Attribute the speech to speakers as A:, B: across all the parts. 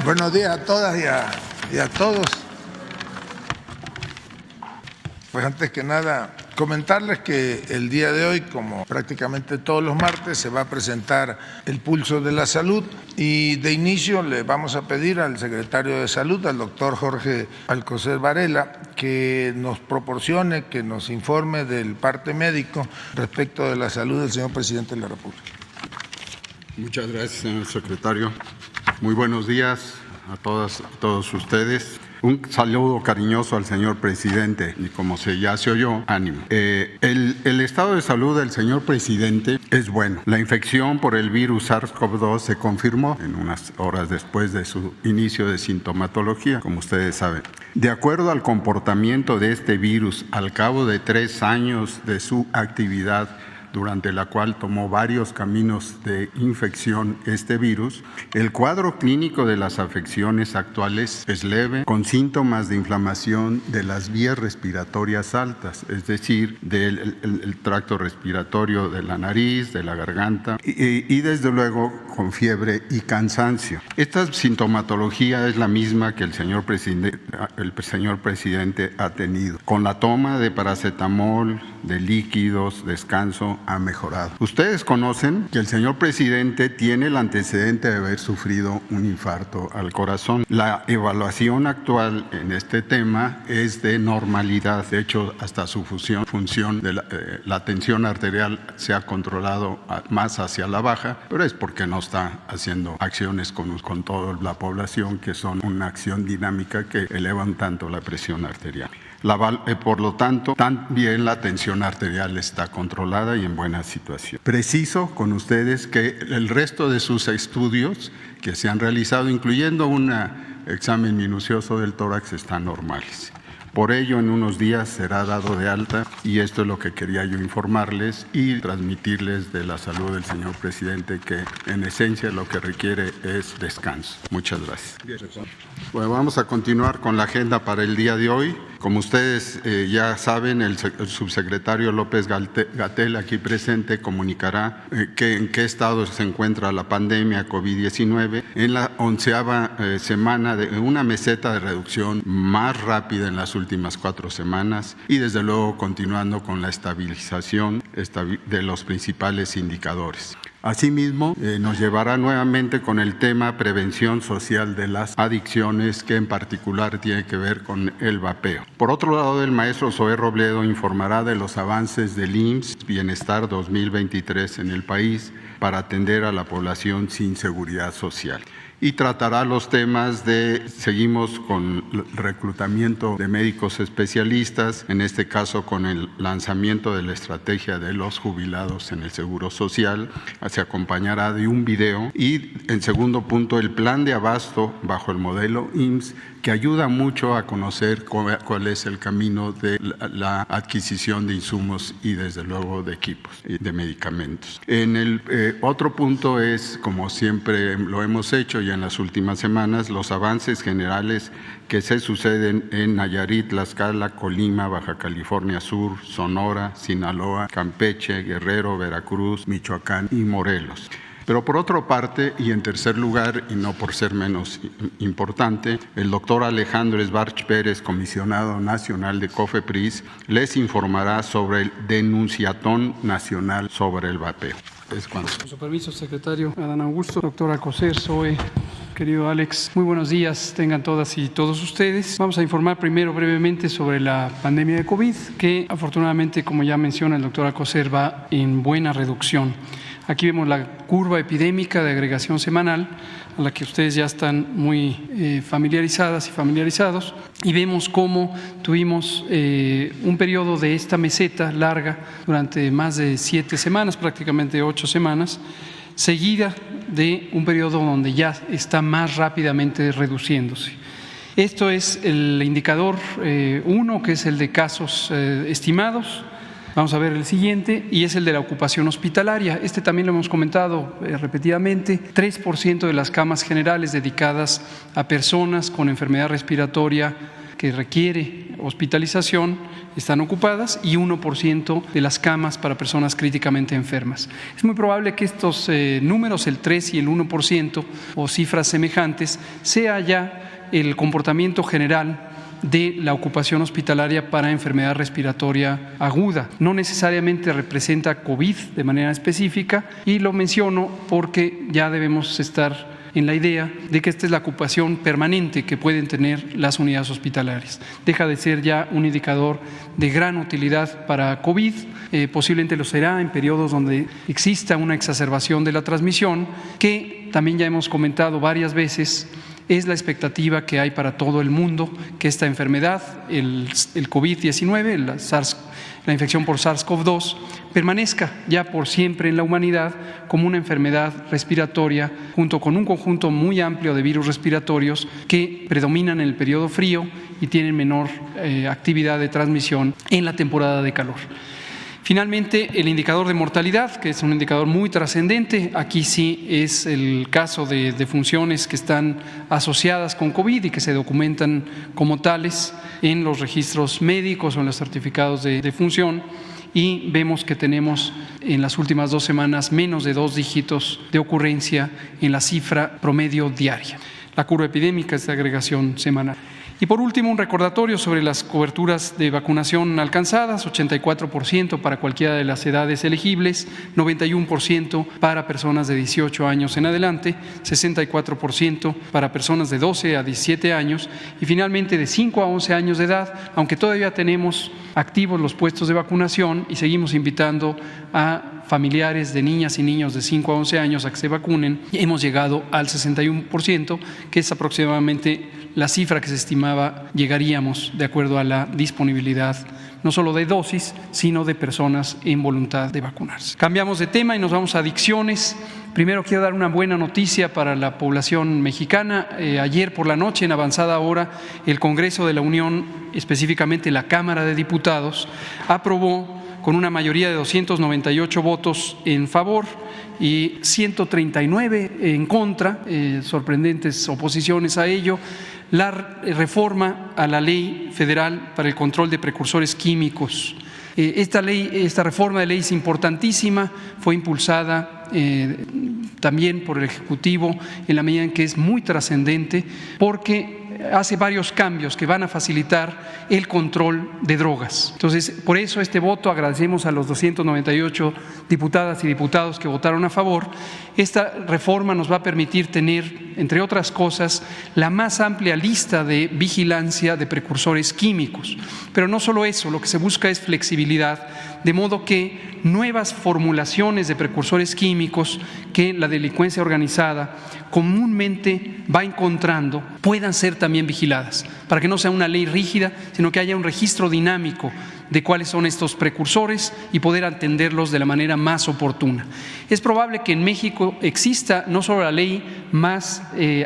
A: Buenos días a todas y a todos. Pues antes que nada, comentarles que el día de hoy, como prácticamente todos los martes, se va a presentar el pulso de la salud y de inicio le vamos a pedir al secretario de Salud, al doctor Jorge Alcocer Varela, que nos proporcione, que nos informe del parte médico respecto de la salud del señor presidente de la República.
B: Muchas gracias, señor secretario. Muy buenos días a todos ustedes. Un saludo cariñoso al señor presidente y como ya se oyó, ánimo. El estado de salud del señor presidente es bueno. La infección por el virus SARS-CoV-2 se confirmó en unas horas después de su inicio de sintomatología, como ustedes saben. De acuerdo al comportamiento de este virus, al cabo de 3 años de su actividad, durante la cual tomó varios caminos de infección este virus, el cuadro clínico de las afecciones actuales es leve, con síntomas de inflamación de las vías respiratorias altas, es decir, del tracto respiratorio de la nariz, de la garganta y desde luego con fiebre y cansancio. Esta sintomatología es la misma que el señor presidente ha tenido. Con la toma de paracetamol, de líquidos, descanso, ha mejorado. Ustedes conocen que el señor presidente tiene el antecedente de haber sufrido un infarto al corazón. La evaluación actual en este tema es de normalidad. De hecho, hasta su función de la tensión arterial se ha controlado más hacia la baja, pero es porque no está haciendo acciones con toda la población que son una acción dinámica que elevan tanto la presión arterial. Por lo tanto, también la tensión arterial está controlada y en buena situación. Preciso con ustedes que el resto de sus estudios que se han realizado, incluyendo un examen minucioso del tórax, están normales. Por ello, en unos días será dado de alta y esto es lo que quería yo informarles y transmitirles de la salud del señor presidente, que en esencia lo que requiere es descanso. Muchas gracias. Bueno, vamos a continuar con la agenda para el día de hoy. Como ustedes ya saben, el subsecretario López-Gatell, aquí presente, comunicará en qué estado se encuentra la pandemia COVID-19 en la 11ª semana de una meseta de reducción más rápida en las últimas 4 semanas y desde luego continuando con la estabilización de los principales indicadores. Asimismo, nos llevará nuevamente con el tema prevención social de las adicciones, que en particular tiene que ver con el vapeo. Por otro lado, el maestro Zoé Robledo informará de los avances del IMSS Bienestar 2023 en el país para atender a la población sin seguridad social. Y tratará los temas seguimos con el reclutamiento de médicos especialistas, en este caso con el lanzamiento de la estrategia de los jubilados en el Seguro Social, se acompañará de un video y, en segundo punto, el plan de abasto bajo el modelo IMSS, que ayuda mucho a conocer cuál es el camino de la adquisición de insumos y desde luego de equipos y de medicamentos. En el otro punto es, como siempre lo hemos hecho ya en las últimas semanas, los avances generales que se suceden en Nayarit, Tlaxcala, Colima, Baja California Sur, Sonora, Sinaloa, Campeche, Guerrero, Veracruz, Michoacán y Morelos. Pero por otra parte, y en tercer lugar, y no por ser menos importante, el doctor Alejandro Esbarch Pérez, comisionado nacional de COFEPRIS, les informará sobre el denunciatón nacional sobre el vapeo.
C: Con su permiso, secretario Adán Augusto, doctor Alcocer, Zoe, querido Alex, muy buenos días tengan todas y todos ustedes. Vamos a informar primero brevemente sobre la pandemia de COVID, que afortunadamente, como ya menciona el doctor Alcocer, va en buena reducción. Aquí vemos la curva epidémica de agregación semanal, a la que ustedes ya están muy familiarizadas y familiarizados, y vemos cómo tuvimos un periodo de esta meseta larga durante más de 7 semanas, prácticamente 8 semanas, seguida de un periodo donde ya está más rápidamente reduciéndose. Esto es el indicador 1, que es el de casos estimados. Vamos a ver el siguiente, y es el de la ocupación hospitalaria. Este también lo hemos comentado repetidamente. 3% de las camas generales dedicadas a personas con enfermedad respiratoria que requiere hospitalización están ocupadas y 1% de las camas para personas críticamente enfermas. Es muy probable que estos números, el 3 y el 1% o cifras semejantes, sea ya el comportamiento general de la ocupación hospitalaria para enfermedad respiratoria aguda. No necesariamente representa COVID de manera específica, y lo menciono porque ya debemos estar en la idea de que esta es la ocupación permanente que pueden tener las unidades hospitalarias. Deja de ser ya un indicador de gran utilidad para COVID, posiblemente lo será en periodos donde exista una exacerbación de la transmisión, que también ya hemos comentado varias veces. Es la expectativa que hay para todo el mundo que esta enfermedad, el COVID-19, la infección por SARS-CoV-2, permanezca ya por siempre en la humanidad como una enfermedad respiratoria, junto con un conjunto muy amplio de virus respiratorios que predominan en el periodo frío y tienen menor actividad de transmisión en la temporada de calor. Finalmente, el indicador de mortalidad, que es un indicador muy trascendente. Aquí sí es el caso de defunciones que están asociadas con COVID y que se documentan como tales en los registros médicos o en los certificados de defunción, y vemos que tenemos en las últimas 2 semanas menos de 2 dígitos de ocurrencia en la cifra promedio diaria. La curva epidémica es de agregación semanal. Y por último, un recordatorio sobre las coberturas de vacunación alcanzadas: 84% para cualquiera de las edades elegibles, 91% para personas de 18 años en adelante, 64% para personas de 12 a 17 años y finalmente de 5 a 11 años de edad, aunque todavía tenemos activos los puestos de vacunación y seguimos invitando a familiares de niñas y niños de 5 a 11 años a que se vacunen. Hemos llegado al 61%, que es aproximadamente la cifra que se estimaba llegaríamos de acuerdo a la disponibilidad no solo de dosis, sino de personas en voluntad de vacunarse. Cambiamos de tema y nos vamos a adicciones. Primero quiero dar una buena noticia para la población mexicana. Ayer por la noche, en avanzada hora, el Congreso de la Unión, específicamente la Cámara de Diputados, aprobó con una mayoría de 298 votos en favor y 139 en contra, sorprendentes oposiciones a ello, la reforma a la Ley Federal para el Control de Precursores Químicos. Esta reforma de ley es importantísima, fue impulsada también por el Ejecutivo en la medida en que es muy trascendente, porque hace varios cambios que van a facilitar el control de drogas. Entonces, por eso este voto, agradecemos a los 298 diputadas y diputados que votaron a favor. Esta reforma nos va a permitir tener, entre otras cosas, la más amplia lista de vigilancia de precursores químicos. Pero no solo eso, lo que se busca es flexibilidad, de modo que nuevas formulaciones de precursores químicos que la delincuencia organizada comúnmente va encontrando puedan ser también vigiladas, para que no sea una ley rígida, sino que haya un registro dinámico de cuáles son estos precursores y poder atenderlos de la manera más oportuna. Es probable que en México exista no solo la ley más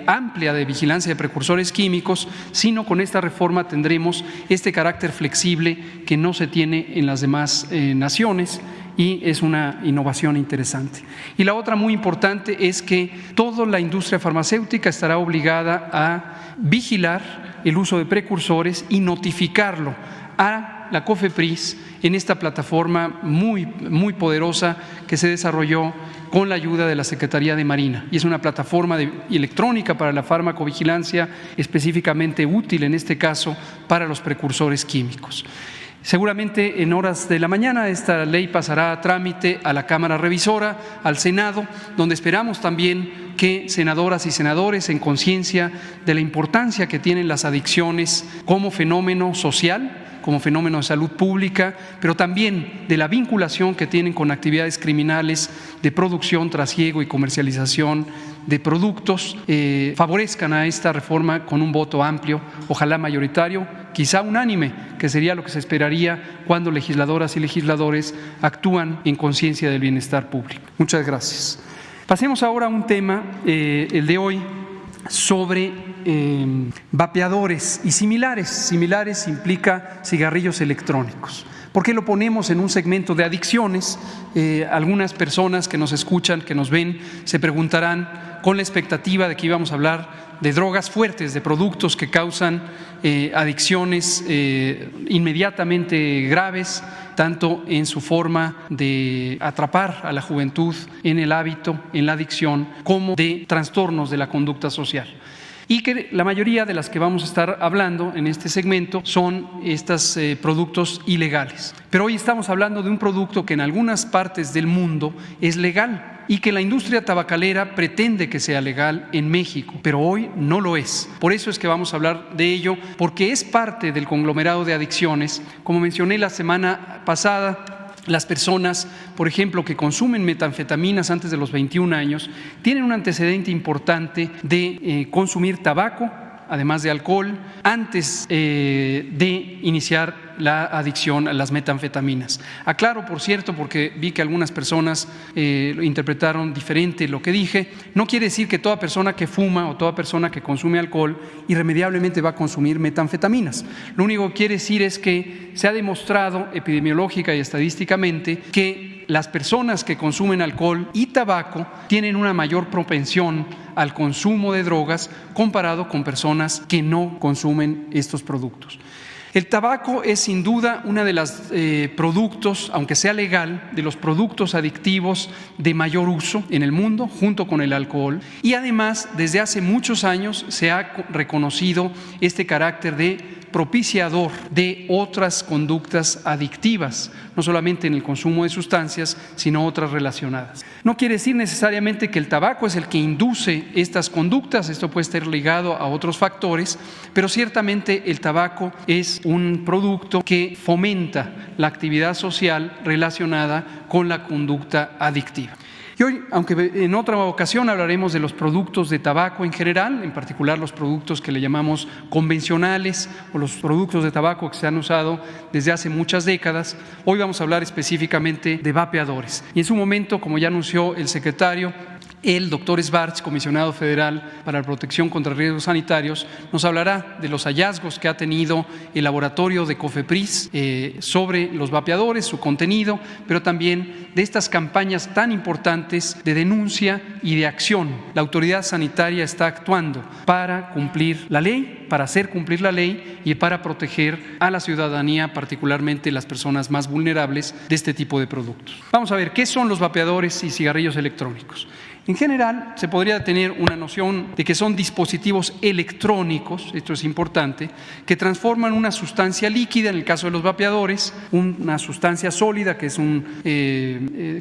C: amplia de vigilancia de precursores químicos, sino con esta reforma tendremos este carácter flexible que no se tiene en las demás naciones, y es una innovación interesante. Y la otra muy importante es que toda la industria farmacéutica estará obligada a vigilar el uso de precursores y notificarlo a la COFEPRIS en esta plataforma muy poderosa que se desarrolló con la ayuda de la Secretaría de Marina, y es una plataforma electrónica para la farmacovigilancia específicamente útil en este caso para los precursores químicos. Seguramente en horas de la mañana esta ley pasará a trámite a la Cámara Revisora, al Senado, donde esperamos también que senadoras y senadores, en conciencia de la importancia que tienen las adicciones como fenómeno social, como fenómeno de salud pública, pero también de la vinculación que tienen con actividades criminales de producción, trasiego y comercialización de productos, favorezcan a esta reforma con un voto amplio, ojalá mayoritario, quizá unánime, que sería lo que se esperaría cuando legisladoras y legisladores actúan en conciencia del bienestar público. Muchas gracias. Pasemos ahora a un tema, el de hoy, sobre vapeadores y similares. Similares implica cigarrillos electrónicos. ¿Por qué lo ponemos en un segmento de adicciones? Algunas personas que nos escuchan, que nos ven, se preguntarán con la expectativa de que íbamos a hablar de drogas fuertes, de productos que causan adicciones inmediatamente graves, tanto en su forma de atrapar a la juventud en el hábito, en la adicción, como de trastornos de la conducta social. Y que la mayoría de las que vamos a estar hablando en este segmento son estos productos ilegales. Pero hoy estamos hablando de un producto que en algunas partes del mundo es legal y que la industria tabacalera pretende que sea legal en México, pero hoy no lo es. Por eso es que vamos a hablar de ello, porque es parte del conglomerado de adicciones. Como mencioné la semana pasada, las personas, por ejemplo, que consumen metanfetaminas antes de los 21 años, tienen un antecedente importante de consumir tabaco, además de alcohol, antes de iniciar la adicción a las metanfetaminas. Aclaro, por cierto, porque vi que algunas personas interpretaron diferente lo que dije, no quiere decir que toda persona que fuma o toda persona que consume alcohol irremediablemente va a consumir metanfetaminas. Lo único que quiere decir es que se ha demostrado epidemiológica y estadísticamente que las personas que consumen alcohol y tabaco tienen una mayor propensión al consumo de drogas comparado con personas que no consumen estos productos. El tabaco es sin duda uno de los productos, aunque sea legal, de los productos adictivos de mayor uso en el mundo, junto con el alcohol. Y además, desde hace muchos años se ha reconocido este carácter de propiciador de otras conductas adictivas, no solamente en el consumo de sustancias, sino otras relacionadas. No quiere decir necesariamente que el tabaco es el que induce estas conductas, esto puede estar ligado a otros factores, pero ciertamente el tabaco es un producto que fomenta la actividad social relacionada con la conducta adictiva. Y hoy, aunque en otra ocasión hablaremos de los productos de tabaco en general, en particular los productos que le llamamos convencionales o los productos de tabaco que se han usado desde hace muchas décadas, hoy vamos a hablar específicamente de vapeadores. Y en su momento, como ya anunció el secretario, el doctor Schwartz, comisionado federal para la protección contra riesgos sanitarios, nos hablará de los hallazgos que ha tenido el laboratorio de COFEPRIS sobre los vapeadores, su contenido, pero también de estas campañas tan importantes de denuncia y de acción. La autoridad sanitaria está actuando para cumplir la ley, para hacer cumplir la ley y para proteger a la ciudadanía, particularmente las personas más vulnerables de este tipo de productos. Vamos a ver qué son los vapeadores y cigarrillos electrónicos. En general, se podría tener una noción de que son dispositivos electrónicos, esto es importante, que transforman una sustancia líquida, en el caso de los vapeadores, una sustancia sólida, que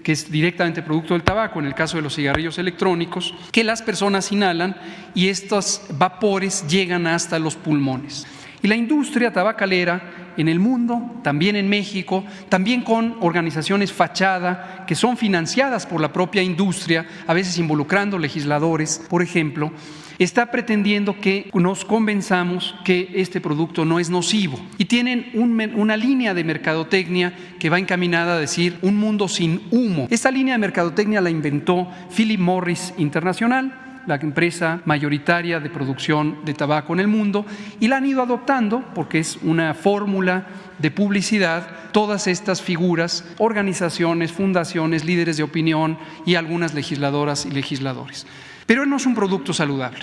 C: es directamente producto del tabaco, en el caso de los cigarrillos electrónicos, que las personas inhalan y estos vapores llegan hasta los pulmones. Y la industria tabacalera en el mundo, también en México, también con organizaciones fachada que son financiadas por la propia industria, a veces involucrando legisladores, por ejemplo, está pretendiendo que nos convenzamos que este producto no es nocivo. Y tienen una línea de mercadotecnia que va encaminada a decir un mundo sin humo. Esta línea de mercadotecnia la inventó Philip Morris Internacional, la empresa mayoritaria de producción de tabaco en el mundo, y la han ido adoptando porque es una fórmula de publicidad todas estas figuras, organizaciones, fundaciones, líderes de opinión y algunas legisladoras y legisladores. Pero no es un producto saludable.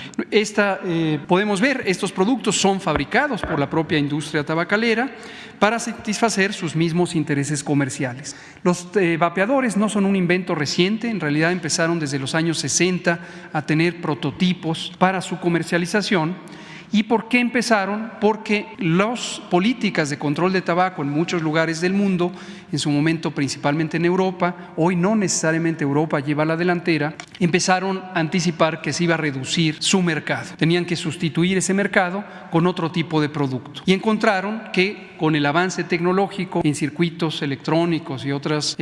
C: Podemos ver, estos productos son fabricados por la propia industria tabacalera para satisfacer sus mismos intereses comerciales. Los vapeadores no son un invento reciente, en realidad empezaron desde los años 60 a tener prototipos para su comercialización. ¿Y por qué empezaron? Porque las políticas de control de tabaco en muchos lugares del mundo, en su momento principalmente en Europa, hoy no necesariamente Europa lleva la delantera, empezaron a anticipar que se iba a reducir su mercado. Tenían que sustituir ese mercado con otro tipo de producto. Y encontraron que con el avance tecnológico en circuitos electrónicos y otros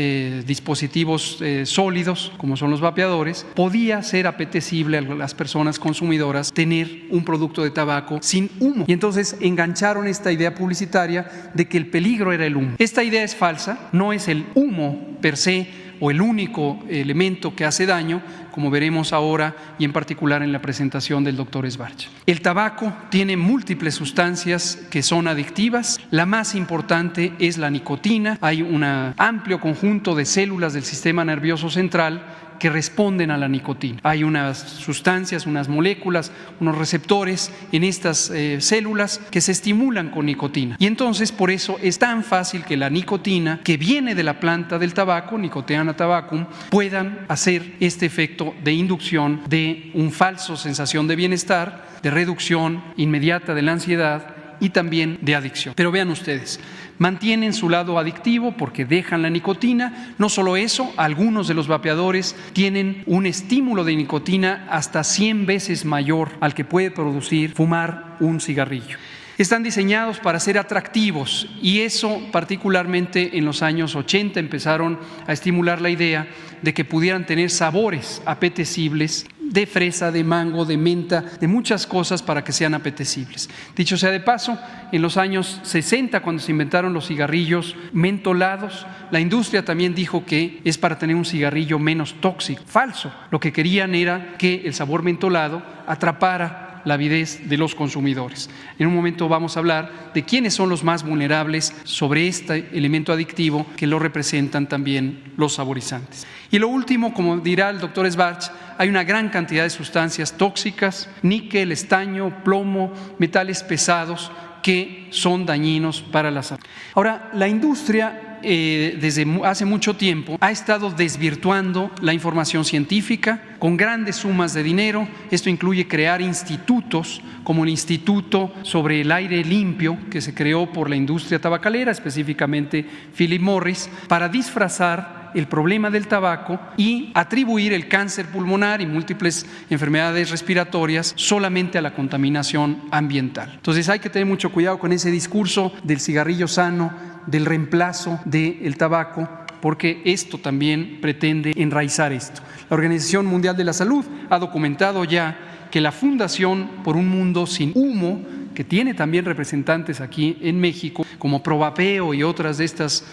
C: dispositivos sólidos, como son los vapeadores, podía ser apetecible a las personas consumidoras tener un producto de tabaco sin humo. Y entonces engancharon esta idea publicitaria de que el peligro era el humo. Esta idea es falsa, no es el humo per se o el único elemento que hace daño, como veremos ahora y en particular en la presentación del doctor Schwartz. El tabaco tiene múltiples sustancias que son adictivas. La más importante es la nicotina. Hay un amplio conjunto de células del sistema nervioso central que responden a la nicotina. Hay unas sustancias, unas moléculas, unos receptores en estas células que se estimulan con nicotina. Y entonces por eso es tan fácil que la nicotina que viene de la planta del tabaco, Nicotiana tabacum, puedan hacer este efecto de inducción de un falso sensación de bienestar, de reducción inmediata de la ansiedad y también de adicción. Pero vean ustedes, mantienen su lado adictivo porque dejan la nicotina. No solo eso, algunos de los vapeadores tienen un estímulo de nicotina hasta 100 veces mayor al que puede producir fumar un cigarrillo. Están diseñados para ser atractivos y eso particularmente en los años 80 empezaron a estimular la idea de que pudieran tener sabores apetecibles de fresa, de mango, de menta, de muchas cosas para que sean apetecibles. Dicho sea de paso, en los años 60, cuando se inventaron los cigarrillos mentolados, la industria también dijo que es para tener un cigarrillo menos tóxico. Falso. Lo que querían era que el sabor mentolado atrapara la avidez de los consumidores. En un momento vamos a hablar de quiénes son los más vulnerables sobre este elemento adictivo que lo representan también los saborizantes. Y lo último, como dirá el doctor Schwartz, hay una gran cantidad de sustancias tóxicas, níquel, estaño, plomo, metales pesados que son dañinos para la salud. Ahora, la industria desde hace mucho tiempo ha estado desvirtuando la información científica con grandes sumas de dinero. Esto incluye crear institutos como el Instituto sobre el Aire Limpio que se creó por la industria tabacalera, específicamente Philip Morris, para disfrazar el problema del tabaco y atribuir el cáncer pulmonar y múltiples enfermedades respiratorias solamente a la contaminación ambiental. Entonces hay que tener mucho cuidado con ese discurso del cigarrillo sano, del reemplazo del tabaco, porque esto también pretende enraizar esto. La Organización Mundial de la Salud ha documentado ya que la Fundación por un Mundo Sin Humo, que tiene también representantes aquí en México, como Provapeo y otras de estas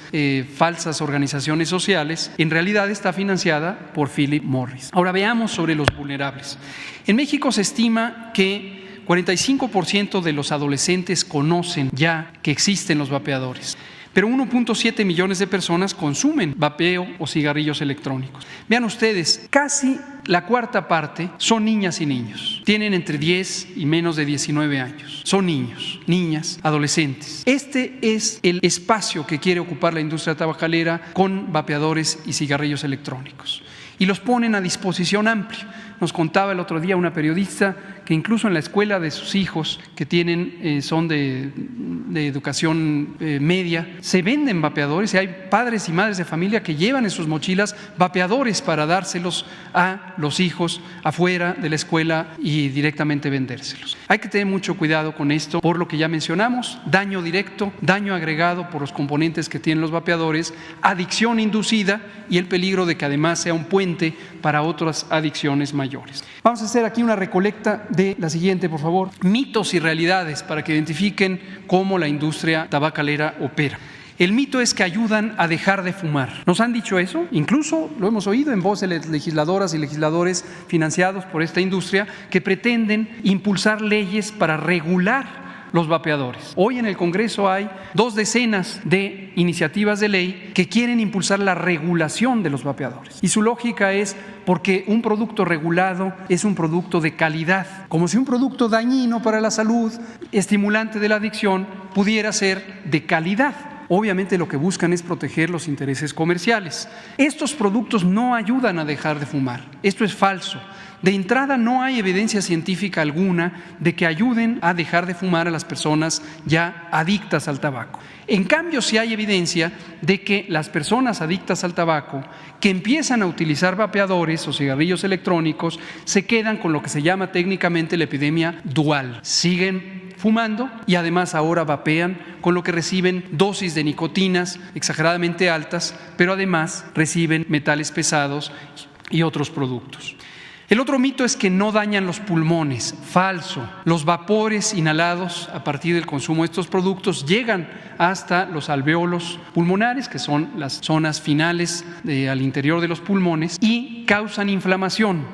C: falsas organizaciones sociales, en realidad está financiada por Philip Morris. Ahora veamos sobre los vulnerables. En México se estima que 45% de los adolescentes conocen ya que existen los vapeadores, pero 1.7 millones de personas consumen vapeo o cigarrillos electrónicos. Vean ustedes, casi la cuarta parte son niñas y niños. Tienen entre 10 y menos de 19 años. Son niños, niñas, adolescentes. Este es el espacio que quiere ocupar la industria tabacalera con vapeadores y cigarrillos electrónicos. Y los ponen a disposición amplia. Nos contaba el otro día una periodista que incluso en la escuela de sus hijos, que son de educación media, se venden vapeadores y hay padres y madres de familia que llevan en sus mochilas vapeadores para dárselos a los hijos afuera de la escuela y directamente vendérselos. Hay que tener mucho cuidado con esto por lo que ya mencionamos: daño directo, daño agregado por los componentes que tienen los vapeadores, adicción inducida y el peligro de que además sea un puente para otras adicciones mayores. Vamos a hacer aquí una recolecta de la siguiente, por favor: mitos y realidades para que identifiquen cómo la industria tabacalera opera. El mito es que ayudan a dejar de fumar. ¿Nos han dicho eso? Incluso lo hemos oído en voz de legisladoras y legisladores financiados por esta industria que pretenden impulsar leyes para regular los vapeadores. Hoy en el Congreso hay 20 de iniciativas de ley que quieren impulsar la regulación de los vapeadores. Y su lógica es porque un producto regulado es un producto de calidad, como si un producto dañino para la salud, estimulante de la adicción, pudiera ser de calidad. Obviamente lo que buscan es proteger los intereses comerciales. Estos productos no ayudan a dejar de fumar. Esto es falso. De entrada, no hay evidencia científica alguna de que ayuden a dejar de fumar a las personas ya adictas al tabaco. En cambio, sí hay evidencia de que las personas adictas al tabaco que empiezan a utilizar vapeadores o cigarrillos electrónicos se quedan con lo que se llama técnicamente la epidemia dual. Siguen fumando y además ahora vapean, con lo que reciben dosis de nicotinas exageradamente altas, pero además reciben metales pesados y otros productos. El otro mito es que no dañan los pulmones. Falso. Los vapores inhalados a partir del consumo de estos productos llegan hasta los alvéolos pulmonares, que son las zonas finales al interior de los pulmones, y causan inflamación.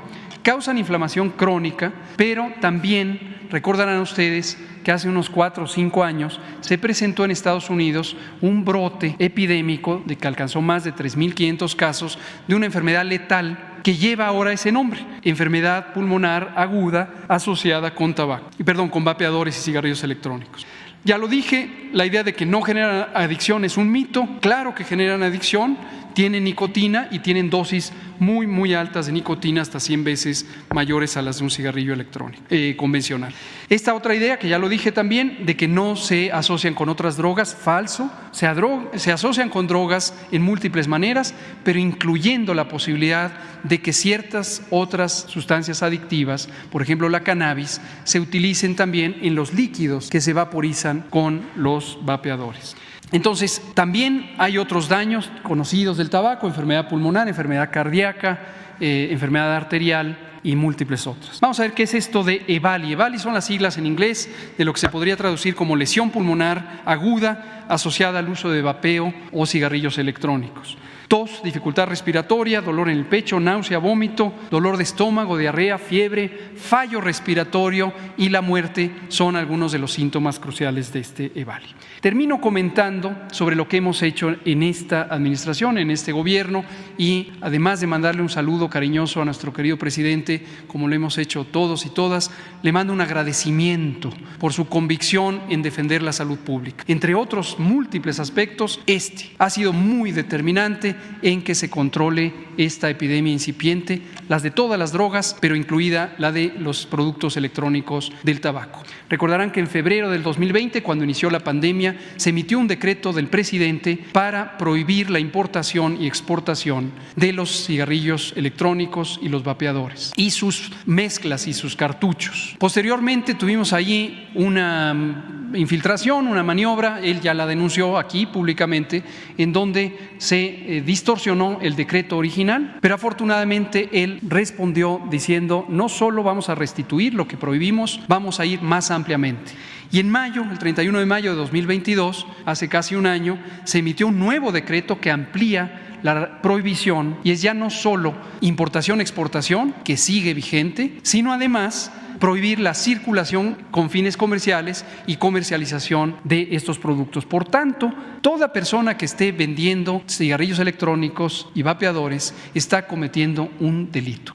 C: causan inflamación crónica, pero también recordarán ustedes que hace unos 4 o 5 años se presentó en Estados Unidos un brote epidémico de que alcanzó más de 3.500 casos de una enfermedad letal que lleva ahora ese nombre, enfermedad pulmonar aguda asociada con con vapeadores y cigarrillos electrónicos. Ya lo dije, la idea de que no generan adicción es un mito. Claro que generan adicción, tienen nicotina y tienen dosis muy altas de nicotina, hasta 100 veces mayores a las de un cigarrillo electrónico convencional. Esta otra idea, que ya lo dije también, de que no se asocian con otras drogas, falso. Se asocian con drogas en múltiples maneras, pero incluyendo la posibilidad de que ciertas otras sustancias adictivas, por ejemplo la cannabis, se utilicen también en los líquidos que se vaporizan con los vapeadores. Entonces, también hay otros daños conocidos del tabaco: enfermedad pulmonar, enfermedad cardíaca, enfermedad arterial y múltiples otras. Vamos a ver qué es esto de EVALI. EVALI son las siglas en inglés de lo que se podría traducir como lesión pulmonar aguda asociada al uso de vapeo o cigarrillos electrónicos. Tos, dificultad respiratoria, dolor en el pecho, náusea, vómito, dolor de estómago, diarrea, fiebre, fallo respiratorio y la muerte son algunos de los síntomas cruciales de este EVALI. Termino comentando sobre lo que hemos hecho en esta administración, en este gobierno, y además de mandarle un saludo cariñoso a nuestro querido presidente, como lo hemos hecho todos y todas, le mando un agradecimiento por su convicción en defender la salud pública. Entre otros múltiples aspectos, este ha sido muy determinante en que se controle esta epidemia incipiente, las de todas las drogas, pero incluida la de los productos electrónicos del tabaco. Recordarán que en febrero del 2020, cuando inició la pandemia, se emitió un decreto del presidente para prohibir la importación y exportación de los cigarrillos electrónicos y los vapeadores y sus mezclas y sus cartuchos. Posteriormente tuvimos allí una infiltración, una maniobra, él ya la denunció aquí públicamente, en donde se distorsionó el decreto original, pero afortunadamente él respondió diciendo: no solo vamos a restituir lo que prohibimos, vamos a ir más ampliamente. Y en mayo, el 31 de mayo de 2022, hace casi un año, se emitió un nuevo decreto que amplía la prohibición, y es ya no solo importación-exportación, que sigue vigente, sino además prohibir la circulación con fines comerciales y comercialización de estos productos. Por tanto, toda persona que esté vendiendo cigarrillos electrónicos y vapeadores está cometiendo un delito,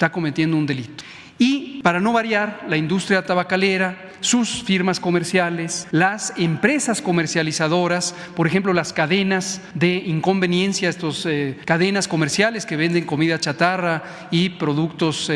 C: Y para no variar, la industria tabacalera, sus firmas comerciales, las empresas comercializadoras, por ejemplo las cadenas de inconveniencia, estas cadenas comerciales que venden comida chatarra y productos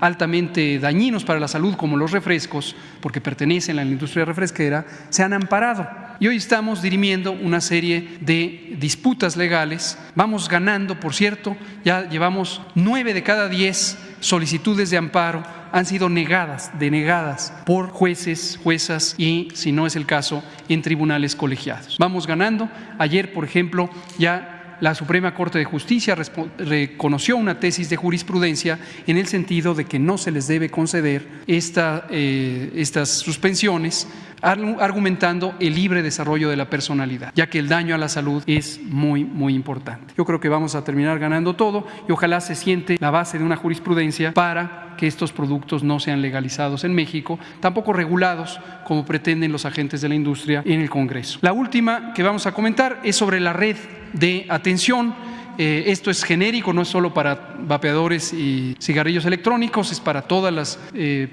C: altamente dañinos para la salud, como los refrescos, porque pertenecen a la industria refresquera, se han amparado. Y hoy estamos dirimiendo una serie de disputas legales. Vamos ganando, por cierto, ya llevamos 9 de cada 10 solicitudes de amparo han sido denegadas por jueces, juezas y, si no es el caso, en tribunales colegiados. Vamos ganando. Ayer, por ejemplo, ya la Suprema Corte de Justicia reconoció una tesis de jurisprudencia en el sentido de que no se les debe conceder estas suspensiones, argumentando el libre desarrollo de la personalidad, ya que el daño a la salud es muy importante. Yo creo que vamos a terminar ganando todo y ojalá se siente la base de una jurisprudencia para que estos productos no sean legalizados en México, tampoco regulados como pretenden los agentes de la industria en el Congreso. La última que vamos a comentar es sobre la red de atención. Esto es genérico, no es solo para vapeadores y cigarrillos electrónicos, es para todos los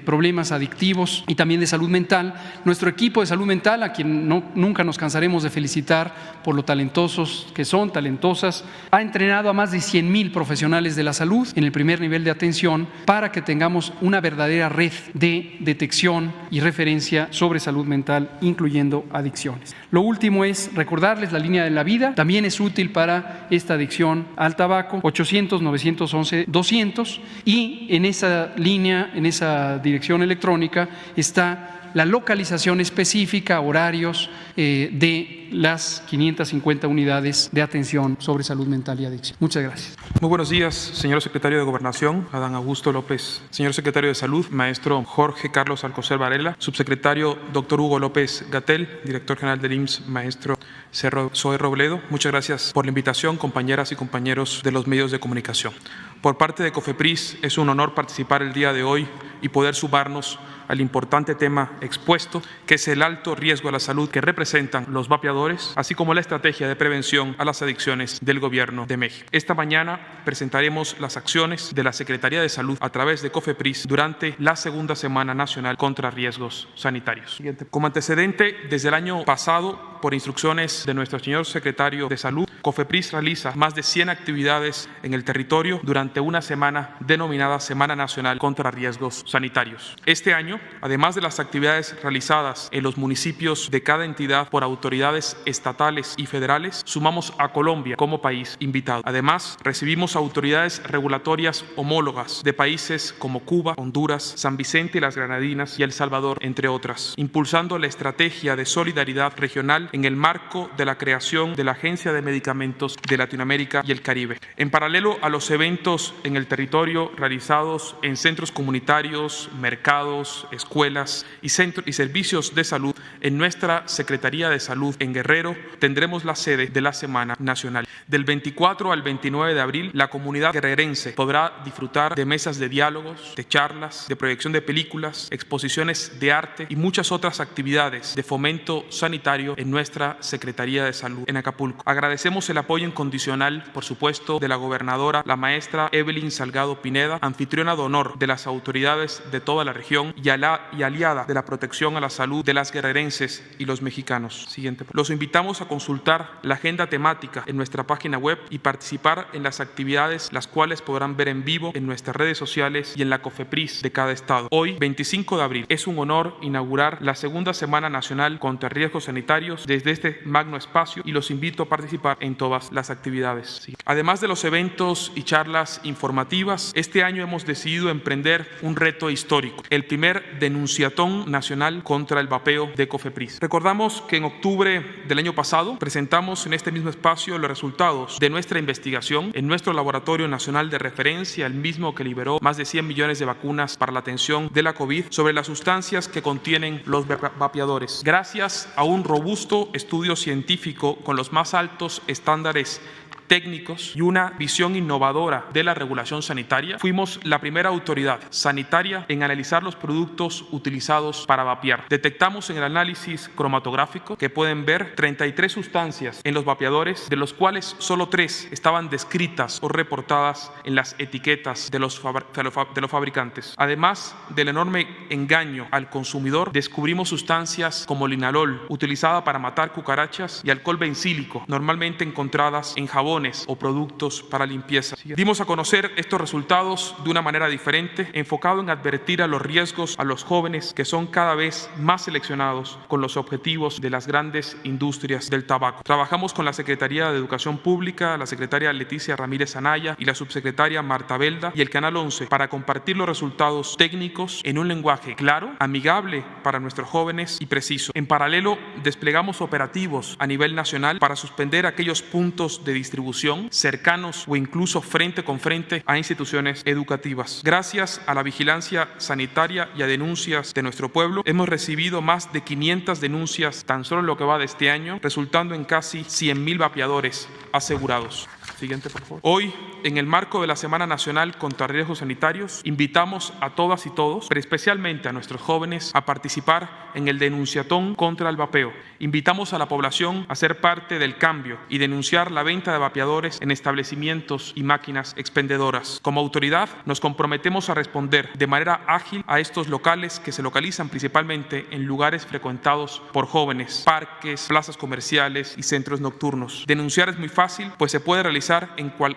C: problemas adictivos y también de salud mental. Nuestro equipo de salud mental, a quien nunca nos cansaremos de felicitar por lo talentosos que son, talentosas, ha entrenado a más de 100,000 profesionales de la salud en el primer nivel de atención para que tengamos una verdadera red de detección y referencia sobre salud mental, incluyendo adicciones. Lo último es recordarles la línea de la vida, también es útil para esta adicción al tabaco, 800-911-200, y en esa línea, en esa dirección electrónica está la localización específica, horarios de las 550 unidades de atención sobre salud mental y adicción. Muchas gracias.
D: Muy buenos días, señor secretario de Gobernación, Adán Augusto López, señor secretario de Salud, maestro Jorge Carlos Alcocer Varela, subsecretario doctor Hugo López-Gatell, director general del IMSS, maestro Zoe Robledo. Muchas gracias por la invitación, compañeras y compañeros de los medios de comunicación. Por parte de COFEPRIS es un honor participar el día de hoy y poder sumarnos al importante tema expuesto, que es el alto riesgo a la salud que representan los vapeadores, así como la estrategia de prevención a las adicciones del Gobierno de México. Esta mañana presentaremos las acciones de la Secretaría de Salud a través de COFEPRIS durante la segunda Semana Nacional contra Riesgos Sanitarios. Como antecedente, desde el año pasado, por instrucciones de nuestro señor Secretario de Salud, COFEPRIS realiza más de 100 actividades en el territorio durante una semana denominada Semana Nacional contra Riesgos Sanitarios. Este año, además de las actividades realizadas en los municipios de cada entidad por autoridades estatales y federales, sumamos a Colombia como país invitado. Además, recibimos autoridades regulatorias homólogas de países como Cuba, Honduras, San Vicente y las Granadinas y El Salvador, entre otras, impulsando la estrategia de solidaridad regional en el marco de la creación de la Agencia de Medicamentos de Latinoamérica y el Caribe. En paralelo a los eventos en el territorio realizados en centros comunitarios, mercados, escuelas y servicios de salud, en nuestra Secretaría de Salud en Guerrero tendremos la sede de la Semana Nacional. Del 24 al 29 de abril, la comunidad guerrerense podrá disfrutar de mesas de diálogos, de charlas, de proyección de películas, exposiciones de arte y muchas otras actividades de fomento sanitario en nuestra Secretaría de Salud en Acapulco. Agradecemos el apoyo incondicional, por supuesto, de la gobernadora, la maestra Evelyn Salgado Pineda, anfitriona de honor de las autoridades de toda la región y aliada de la protección a la salud de las guerrerenses y los mexicanos. Siguiente. Los invitamos a consultar la agenda temática en nuestra página web y participar en las actividades, las cuales podrán ver en vivo en nuestras redes sociales y en la COFEPRIS de cada estado. Hoy, 25 de abril, es un honor inaugurar la segunda Semana Nacional contra Riesgos Sanitarios desde este magno espacio y los invito a participar en todas las actividades. Además de los eventos y charlas informativas, este año hemos decidido emprender un reto histórico, el primer denunciatón nacional contra el vapeo de COFEPRIS. Recordamos que en octubre del año pasado presentamos en este mismo espacio los resultados de nuestra investigación en nuestro laboratorio nacional de referencia, el mismo que liberó más de 100 millones de vacunas para la atención de la COVID, sobre las sustancias que contienen los vapeadores. Gracias a un robusto estudio científico con los más altos estándares técnicos y una visión innovadora de la regulación sanitaria, fuimos la primera autoridad sanitaria en analizar los productos utilizados para vapear. Detectamos en el análisis cromatográfico que pueden ver 33 sustancias en los vapeadores, de los cuales solo 3 estaban descritas o reportadas en las etiquetas de los fabricantes. Además del enorme engaño al consumidor, descubrimos sustancias como linalol, utilizada para matar cucarachas, y alcohol bencílico, normalmente encontradas en jabón o productos para limpieza. Dimos a conocer estos resultados de una manera diferente, enfocado en advertir a los riesgos a los jóvenes, que son cada vez más seleccionados con los objetivos de las grandes industrias del tabaco. Trabajamos con la Secretaría de Educación Pública, la secretaria Leticia Ramírez Anaya y la subsecretaria Marta Belda y el Canal 11 para compartir los resultados técnicos en un lenguaje claro, amigable para nuestros jóvenes y preciso. En paralelo, desplegamos operativos a nivel nacional para suspender aquellos puntos de distribución cercanos o incluso frente con frente a instituciones educativas. Gracias a la vigilancia sanitaria y a denuncias de nuestro pueblo, hemos recibido más de 500 denuncias tan solo en lo que va de este año, resultando en casi 100,000 vapeadores asegurados. Siguiente, por favor. Hoy, en el marco de la Semana Nacional contra Riesgos Sanitarios, invitamos a todas y todos, pero especialmente a nuestros jóvenes, a participar en el denunciatón contra el vapeo. Invitamos a la población a ser parte del cambio y denunciar la venta de vapeadores en establecimientos y máquinas expendedoras. Como autoridad, nos comprometemos a responder de manera ágil a estos locales que se localizan principalmente en lugares frecuentados por jóvenes, parques, plazas comerciales y centros nocturnos. Denunciar es muy fácil, pues se puede realizar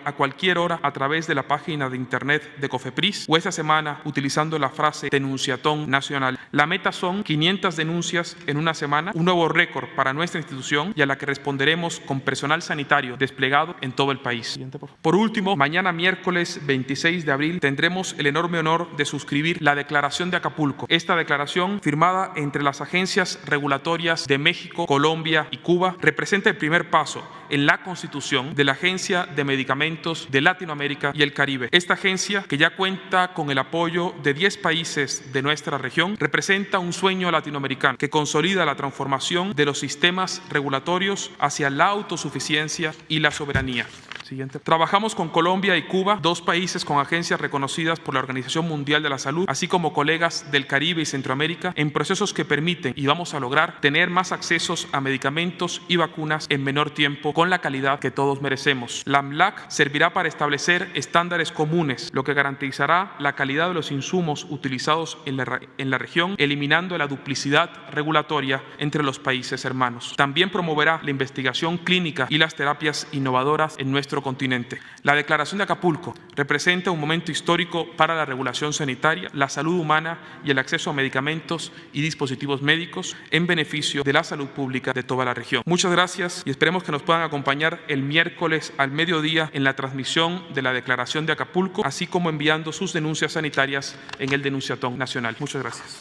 D: a cualquier hora a través de la página de internet de COFEPRIS o esta semana utilizando la frase denunciatón nacional. La meta son 500 denuncias en una semana, un nuevo récord para nuestra institución y a la que responderemos con personal sanitario desplegado en todo el país. Por último, mañana miércoles 26 de abril tendremos el enorme honor de suscribir la Declaración de Acapulco. Esta declaración, firmada entre las agencias regulatorias de México, Colombia y Cuba, representa el primer paso en la constitución de la Agencia de Medicamentos de Latinoamérica y el Caribe. Esta agencia, que ya cuenta con el apoyo de 10 países de nuestra región, representa un sueño latinoamericano que consolida la transformación de los sistemas regulatorios hacia la autosuficiencia y la soberanía. Siguiente. Trabajamos con Colombia y Cuba, 2 países con agencias reconocidas por la Organización Mundial de la Salud, así como colegas del Caribe y Centroamérica, en procesos que permiten y vamos a lograr tener más accesos a medicamentos y vacunas en menor tiempo con la calidad que todos merecemos. La AMLAC servirá para establecer estándares comunes, lo que garantizará la calidad de los insumos utilizados en la región, eliminando la duplicidad regulatoria entre los países hermanos. También promoverá la investigación clínica y las terapias innovadoras en nuestro continente. La Declaración de Acapulco representa un momento histórico para la regulación sanitaria, la salud humana y el acceso a medicamentos y dispositivos médicos en beneficio de la salud pública de toda la región. Muchas gracias y esperemos que nos puedan acompañar el miércoles al mediodía en la transmisión de la Declaración de Acapulco, así como enviando sus denuncias sanitarias en el Denunciatón Nacional. Muchas gracias.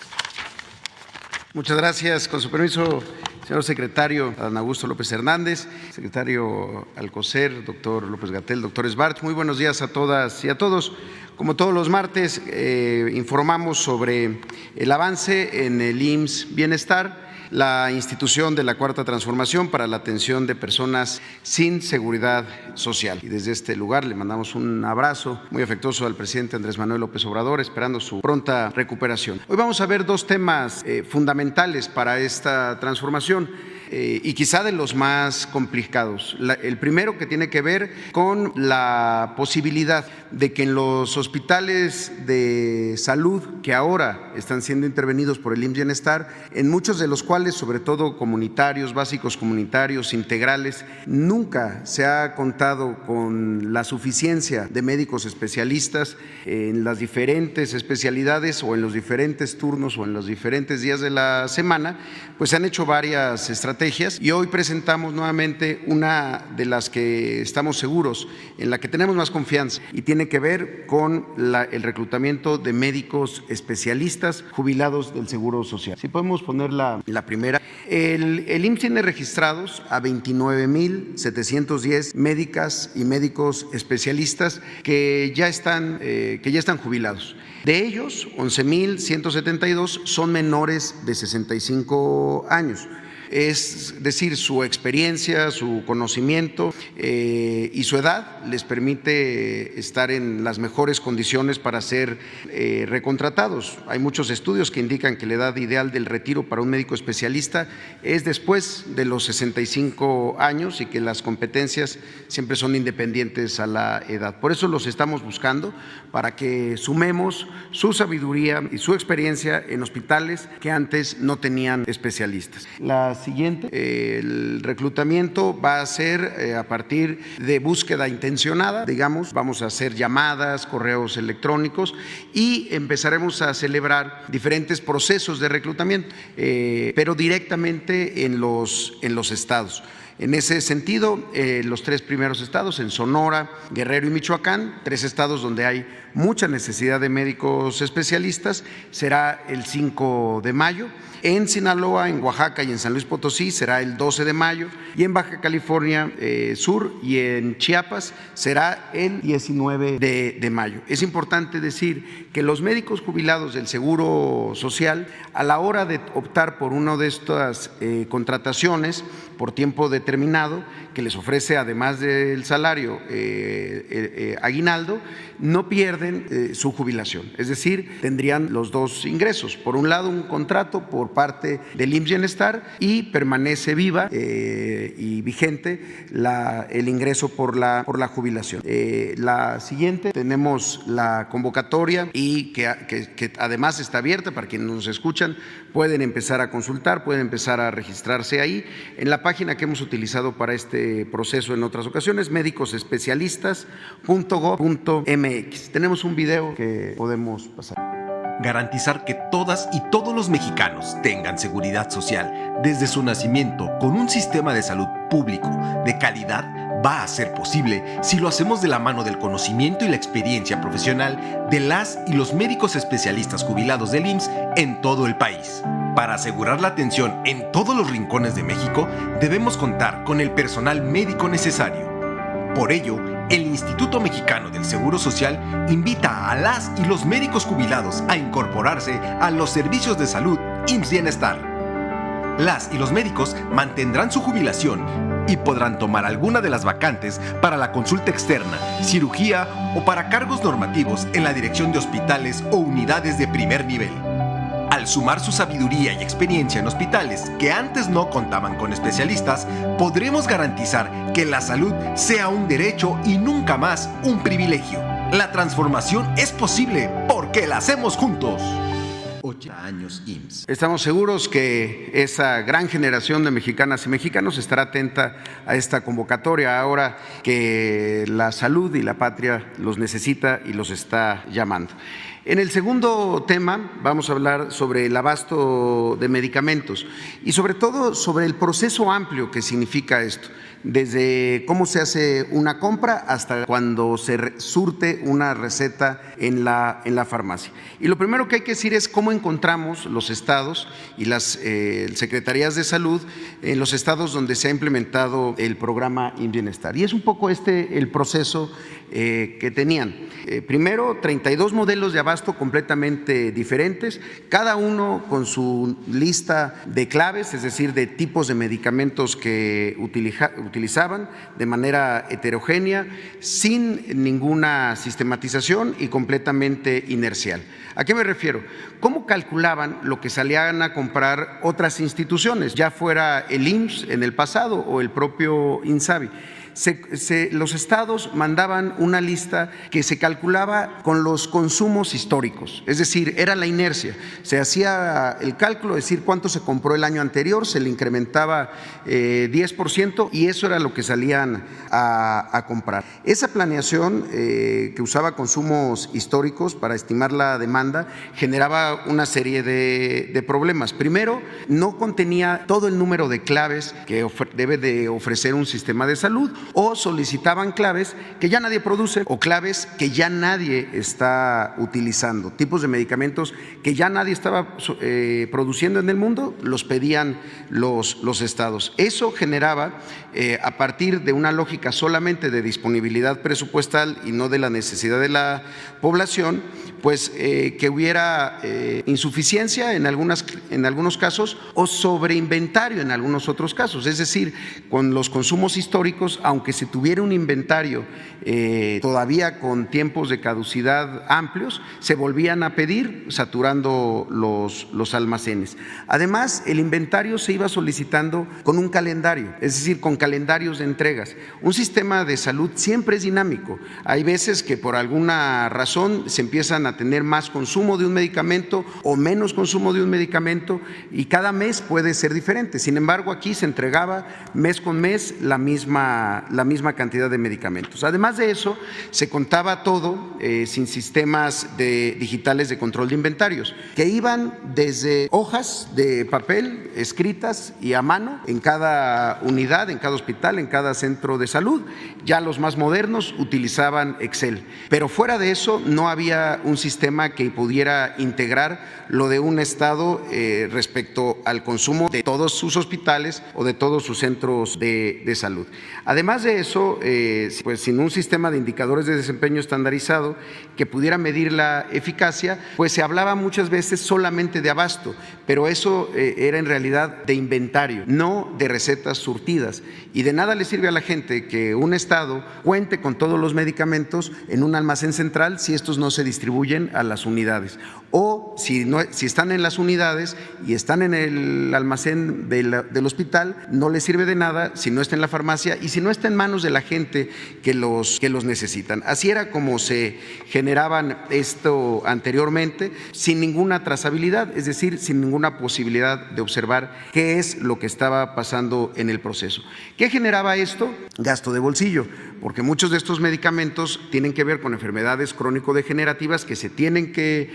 E: Muchas gracias. Con su permiso, señor secretario Adán Augusto López Hernández, secretario Alcocer, doctor López-Gatell, doctor Sbarch, muy buenos días a todas y a todos. Como todos los martes, informamos sobre el avance en el IMSS Bienestar, la institución de la Cuarta Transformación para la atención de personas sin seguridad social. Y desde este lugar le mandamos un abrazo muy afectuoso al presidente Andrés Manuel López Obrador, esperando su pronta recuperación. Hoy vamos a ver 2 temas fundamentales para esta transformación. Y quizá de los más complicados. El primero, que tiene que ver con la posibilidad de que en los hospitales de salud que ahora están siendo intervenidos por el IMSS Bienestar, en muchos de los cuales, sobre todo comunitarios, básicos comunitarios, integrales, nunca se ha contado con la suficiencia de médicos especialistas en las diferentes especialidades o en los diferentes turnos o en los diferentes días de la semana, pues se han hecho varias estrategias y hoy presentamos nuevamente una de las que estamos seguros, en la que tenemos más confianza y tiene que ver con el reclutamiento de médicos especialistas jubilados del Seguro Social. Si podemos poner la primera. El IMSS tiene registrados a 29,710 médicas y médicos especialistas que ya están jubilados. De ellos, 11,172 son menores de 65 años. Es decir, su experiencia, su conocimiento y su edad les permite estar en las mejores condiciones para ser recontratados. Hay muchos estudios que indican que la edad ideal del retiro para un médico especialista es después de los 65 años y que las competencias siempre son independientes a la edad. Por eso los estamos buscando, para que sumemos su sabiduría y su experiencia en hospitales que antes no tenían especialistas. La siguiente, el reclutamiento va a ser a partir de búsqueda intencionada, digamos, vamos a hacer llamadas, correos electrónicos y empezaremos a celebrar diferentes procesos de reclutamiento, pero directamente en los estados. En ese sentido, los 3 primeros estados, en Sonora, Guerrero y Michoacán, 3 estados donde hay mucha necesidad de médicos especialistas, será el 5 de mayo. En Sinaloa, en Oaxaca y en San Luis Potosí será el 12 de mayo y en Baja California Sur y en Chiapas será el 19 de mayo. Es importante decir que los médicos jubilados del Seguro Social, a la hora de optar por una de estas contrataciones por tiempo determinado, que les ofrece además del salario aguinaldo, no pierden su jubilación, es decir, tendrían los 2 ingresos. Por un lado, un contrato por parte del IMSS Bienestar y permanece viva y vigente el ingreso por la jubilación. La siguiente, tenemos la convocatoria y que además está abierta para quienes nos escuchan, pueden empezar a consultar, pueden empezar a registrarse ahí en la página que hemos utilizado para este proceso en otras ocasiones, médicosespecialistas.gov.mx. Tenemos un video que podemos pasar.
F: Garantizar que todas y todos los mexicanos tengan seguridad social desde su nacimiento con un sistema de salud público de calidad va a ser posible si lo hacemos de la mano del conocimiento y la experiencia profesional de las y los médicos especialistas jubilados del IMSS en todo el país. Para asegurar la atención en todos los rincones de México, debemos contar con el personal médico necesario. Por ello, el Instituto Mexicano del Seguro Social invita a las y los médicos jubilados a incorporarse a los servicios de salud IMSS Bienestar. Las y los médicos mantendrán su jubilación y podrán tomar alguna de las vacantes para la consulta externa, cirugía o para cargos normativos en la dirección de hospitales o unidades de primer nivel. Al sumar su sabiduría y experiencia en hospitales que antes no contaban con especialistas, podremos garantizar que la salud sea un derecho y nunca más un privilegio. La transformación es posible porque la hacemos juntos.
E: 8 años IMSS. Estamos seguros que esa gran generación de mexicanas y mexicanos estará atenta a esta convocatoria ahora que la salud y la patria los necesita y los está llamando. En el segundo tema vamos a hablar sobre el abasto de medicamentos y sobre todo sobre el proceso amplio que significa esto, desde cómo se hace una compra hasta cuando se surte una receta en la farmacia. Y lo primero que hay que decir es cómo encontramos los estados y las secretarías de salud en los estados donde se ha implementado el programa IMSS-Bienestar. Y es un poco el proceso que tenían. Primero, 32 modelos de abasto completamente diferentes, cada uno con su lista de claves, es decir, de tipos de medicamentos que utilizaban de manera heterogénea, sin ninguna sistematización y completamente inercial. ¿A qué me refiero? ¿Cómo calculaban lo que salían a comprar otras instituciones, ya fuera el IMSS en el pasado o el propio INSABI? Los estados mandaban una lista que se calculaba con los consumos históricos, es decir, era la inercia. Se hacía el cálculo, es decir, cuánto se compró el año anterior, se le incrementaba 10% y eso era lo que salían a comprar. Esa planeación que usaba consumos históricos para estimar la demanda generaba una serie de problemas. Primero, no contenía todo el número de claves que debe de ofrecer un sistema de salud, o solicitaban claves que ya nadie produce o claves que ya nadie está utilizando, tipos de medicamentos que ya nadie estaba produciendo en el mundo, los pedían los estados. Eso generaba, a partir de una lógica solamente de disponibilidad presupuestal y no de la necesidad de la población, pues que hubiera insuficiencia en algunos casos o sobreinventario en algunos otros casos, es decir, con los consumos históricos, aunque se tuviera un inventario todavía con tiempos de caducidad amplios, se volvían a pedir, saturando los almacenes. Además, el inventario se iba solicitando con un calendario, es decir, con calendarios de entregas. Un sistema de salud siempre es dinámico. Hay veces que por alguna razón se empiezan a tener más consumo de un medicamento o menos consumo de un medicamento y cada mes puede ser diferente. Sin embargo, aquí se entregaba mes con mes la misma cantidad de medicamentos. Además de eso, se contaba todo sin sistemas digitales de control de inventarios, que iban desde hojas de papel escritas y a mano en cada unidad, en cada hospital, en cada centro de salud. Ya los más modernos utilizaban Excel, pero fuera de eso no había un sistema que pudiera integrar lo de un estado respecto al consumo de todos sus hospitales o de todos sus centros de salud. Además de eso, pues sin un sistema de indicadores de desempeño estandarizado que pudiera medir la eficacia, pues se hablaba muchas veces solamente de abasto, pero eso era en realidad de inventario, no de recetas surtidas. Y de nada le sirve a la gente que un estado cuente con todos los medicamentos en un almacén central si estos no se distribuyen a las unidades. O si están en las unidades y están en el almacén del hospital, no les sirve de nada si no está en la farmacia y si no está en manos de la gente que los necesitan. Así era como se generaban esto anteriormente, sin ninguna trazabilidad, es decir, sin ninguna posibilidad de observar qué es lo que estaba pasando en el proceso. ¿Qué generaba esto? Gasto de bolsillo, porque muchos de estos medicamentos tienen que ver con enfermedades crónico-degenerativas que se tienen que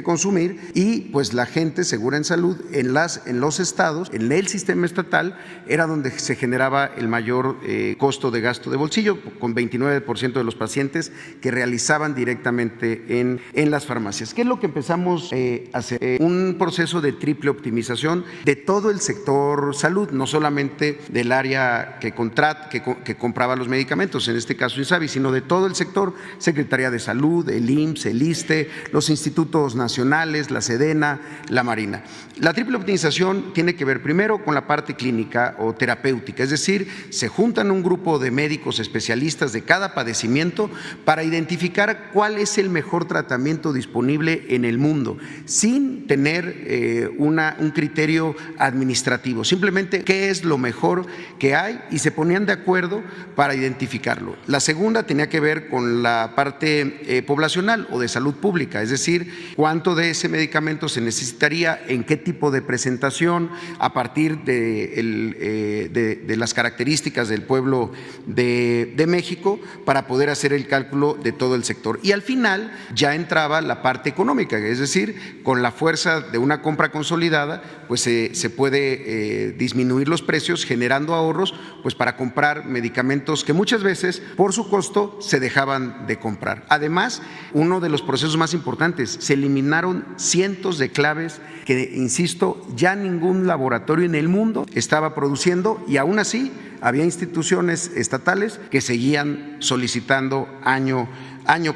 E: consumir y pues la gente segura en salud en los estados, en el sistema estatal, era donde se generaba el mayor costo de gasto de bolsillo, con 29% de los pacientes que realizaban directamente en las farmacias. ¿Qué es lo que empezamos a hacer? Un proceso de triple optimización de todo el sector salud, no solamente del área que contrata entidad que compraba los medicamentos, en este caso INSABI, sino de todo el sector, Secretaría de Salud, el IMSS, el ISSSTE, los institutos nacionales, la SEDENA, la Marina. La triple optimización tiene que ver primero con la parte clínica o terapéutica, es decir, se juntan un grupo de médicos especialistas de cada padecimiento para identificar cuál es el mejor tratamiento disponible en el mundo, sin tener un criterio administrativo, simplemente qué es lo mejor que hay y se ponían de acuerdo para identificarlo. La segunda tenía que ver con la parte poblacional o de salud pública, es decir, cuánto de ese medicamento se necesitaría, en qué tipo de presentación, a partir de las características del pueblo de México, para poder hacer el cálculo de todo el sector. Y al final ya entraba la parte económica, es decir, con la fuerza de una compra consolidada, pues se puede disminuir los precios, generando ahorros, pues para comprar medicamentos que muchas veces por su costo se dejaban de comprar. Además, uno de los procesos más importantes, se eliminaron cientos de claves que, insisto, ya ningún laboratorio en el mundo estaba produciendo, y aún así había instituciones estatales que seguían solicitando año